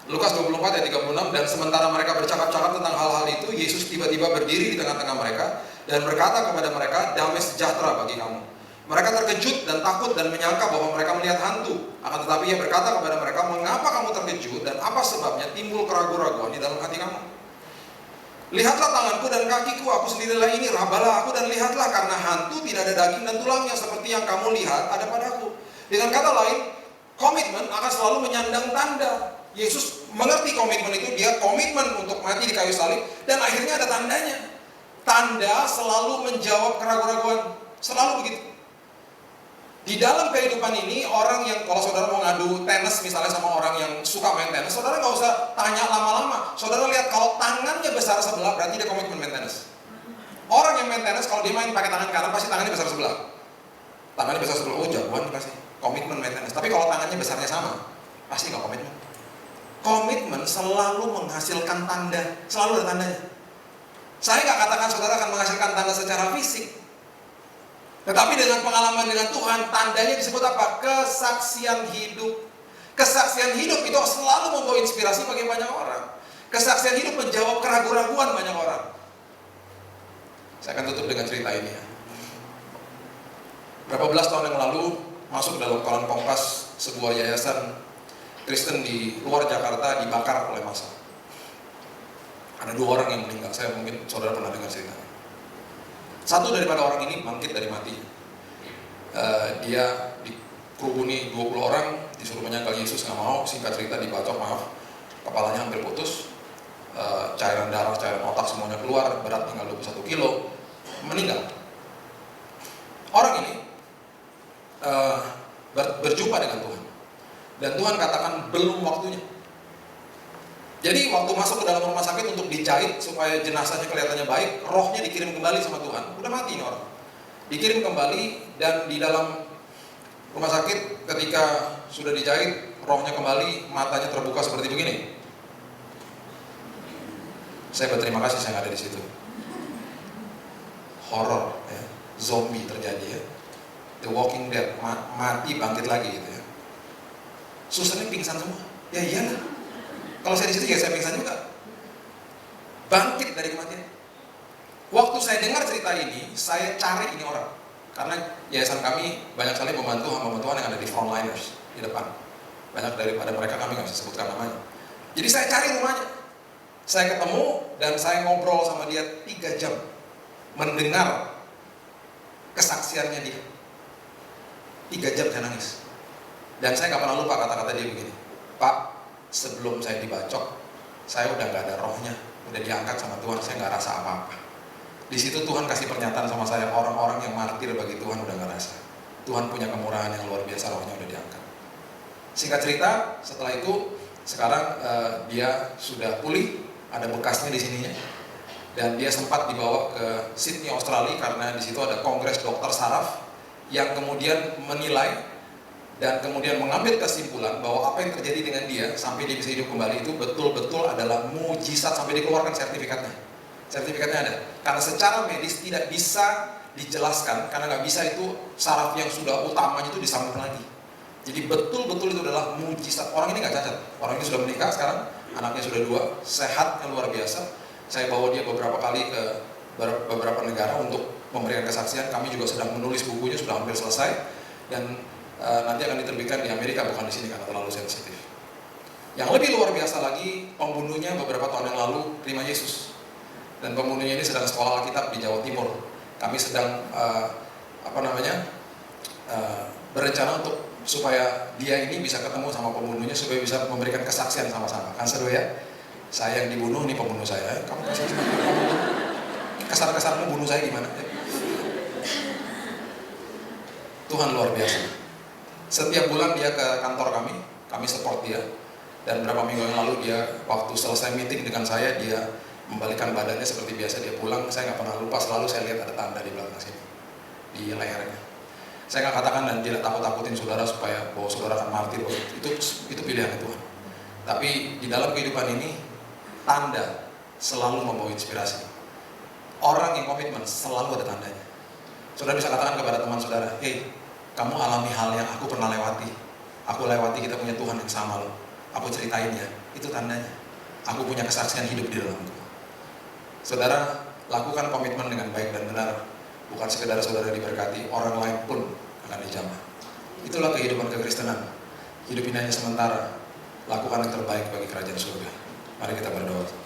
Lukas 24 ayat 36. Dan sementara mereka bercakap-cakap tentang hal-hal itu, Yesus tiba-tiba berdiri di tengah-tengah mereka dan berkata kepada mereka, damai sejahtera bagi kamu. Mereka terkejut dan takut dan menyangka bahwa mereka melihat hantu. Akan tetapi ia berkata kepada mereka, mengapa kamu terkejut dan apa sebabnya timbul keraguan-keraguan di dalam hati kamu? Lihatlah tanganku dan kakiku, aku sendirilah ini, rabalah aku dan lihatlah, karena hantu tidak ada daging dan tulangnya seperti yang kamu lihat ada padaku. Dengan kata lain, komitmen akan selalu menyandang tanda. Yesus mengerti komitmen itu, dia komitmen untuk mati di kayu salib, dan akhirnya ada tandanya. Tanda selalu menjawab keraguan-keraguan, selalu begitu. Di dalam kehidupan ini, orang yang, kalau saudara mau ngadu tenis misalnya sama orang yang suka main tenis, saudara nggak usah tanya lama-lama. Saudara lihat kalau tangannya besar sebelah, berarti dia komitmen main tenis. Orang yang main tenis, kalau dia main pakai tangan kanan, pasti tangannya besar sebelah. Tangannya besar sebelah, oh jagoan pasti. Komitmen main tenis. Tapi kalau tangannya besarnya sama, pasti nggak komitmen. Komitmen selalu menghasilkan tanda, selalu ada tandanya. Saya nggak katakan saudara akan menghasilkan tanda secara fisik, tetapi dengan pengalaman dengan Tuhan, tandanya disebut apa? Kesaksian hidup. Kesaksian hidup itu selalu membawa inspirasi bagi banyak orang. Kesaksian hidup menjawab keraguan-keraguan banyak orang. Saya akan tutup dengan cerita ini ya. Berapa belas tahun yang lalu, masuk dalam koran Kompas, sebuah yayasan Kristen di luar Jakarta dibakar oleh massa. Ada 2 orang yang meninggal, saya mungkin saudara pernah dengar ceritanya. Satu daripada orang ini bangkit dari mati. Dia dikerubuni 20 orang, disuruh menyangkal Yesus, nggak mau. Singkat cerita dibacok, maaf, kepalanya hampir putus, cairan darah, cairan otak semuanya keluar, berat tinggal 21 kilo, meninggal. Orang ini berjumpa dengan Tuhan, dan Tuhan katakan belum waktunya. Jadi waktu masuk ke dalam rumah sakit untuk dijahit supaya jenazahnya kelihatannya baik, rohnya dikirim kembali sama Tuhan. Udah mati ini orang. Dikirim kembali, dan di dalam rumah sakit ketika sudah dijahit, rohnya kembali, matanya terbuka seperti begini. Saya berterima kasih saya nggak ada di situ. Horor, ya. Zombie terjadi ya. The Walking Dead, mati bangkit lagi gitu ya. Susternya pingsan semua. Ya iyalah. Kalau saya di situ ya saya pingsan juga. Bangkit dari kematian. Waktu saya dengar cerita ini, saya cari ini orang. Karena yayasan kami banyak sekali membantu hamba Tuhan yang ada di frontliners di depan. Banyak daripada mereka kami nggak bisa sebutkan namanya. Jadi saya cari rumahnya. Saya ketemu dan saya ngobrol sama dia 3 jam. Mendengar kesaksiannya dia. 3 jam saya nangis. Dan saya nggak pernah lupa kata-kata dia begini. Pak, sebelum saya dibacok, saya udah gak ada rohnya, udah diangkat sama Tuhan, saya gak rasa apa-apa. Di situ Tuhan kasih pernyataan sama saya, orang-orang yang martir bagi Tuhan udah gak rasa. Tuhan punya kemurahan yang luar biasa, rohnya udah diangkat. Singkat cerita, setelah itu, sekarang dia sudah pulih, ada bekasnya di sininya, dan dia sempat dibawa ke Sydney, Australia, karena di situ ada kongres dokter saraf yang kemudian menilai dan kemudian mengambil kesimpulan bahwa apa yang terjadi dengan dia sampai dia bisa hidup kembali itu betul-betul adalah mujizat, sampai dikeluarkan sertifikatnya. Sertifikatnya ada. Karena secara medis tidak bisa dijelaskan, karena nggak bisa itu saraf yang sudah utamanya itu disambung lagi. Jadi betul-betul itu adalah mujizat. Orang ini nggak cacat. Orang ini sudah menikah sekarang, anaknya sudah 2, sehat yang luar biasa. Saya bawa dia beberapa kali ke beberapa negara untuk memberikan kesaksian. Kami juga sedang menulis bukunya, sudah hampir selesai, dan nanti akan diterbitkan di Amerika, bukan di sini karena terlalu sensitif. Yang lebih luar biasa lagi, pembunuhnya beberapa tahun yang lalu terima Yesus, dan pembunuhnya ini sedang sekolah Alkitab di Jawa Timur. Kami sedang berencana untuk supaya dia ini bisa ketemu sama pembunuhnya, supaya bisa memberikan kesaksian sama-sama. Kan seru ya? Saya yang dibunuh, ini pembunuh saya. Kamu kasih kesar-kesarmu bunuh saya gimana? Tuhan luar biasa. Setiap bulan dia ke kantor kami support dia. Dan beberapa minggu yang lalu dia, waktu selesai meeting dengan saya, dia membalikan badannya seperti biasa, dia pulang. Saya nggak pernah lupa, selalu saya lihat ada tanda di belakang sini, di lehernya. Saya nggak katakan dan tidak takut-takutin saudara supaya bahwa saudara akan martir, itu pilihan Tuhan. Tapi di dalam kehidupan ini, tanda selalu membawa inspirasi. Orang yang komitmen selalu ada tandanya. Saudara bisa katakan kepada teman saudara, hey, kamu alami hal yang aku pernah lewati. Aku lewati, kita punya Tuhan yang sama loh. Aku ceritain ya, itu tandanya. Aku punya kesaksian hidup di dalam Tuhan. Saudara, lakukan komitmen dengan baik dan benar. Bukan sekedar saudara diberkati, orang lain pun akan dijamah. Itulah kehidupan kekristenan. Hidup ini hanya sementara. Lakukan yang terbaik bagi kerajaan surga. Mari kita berdoa.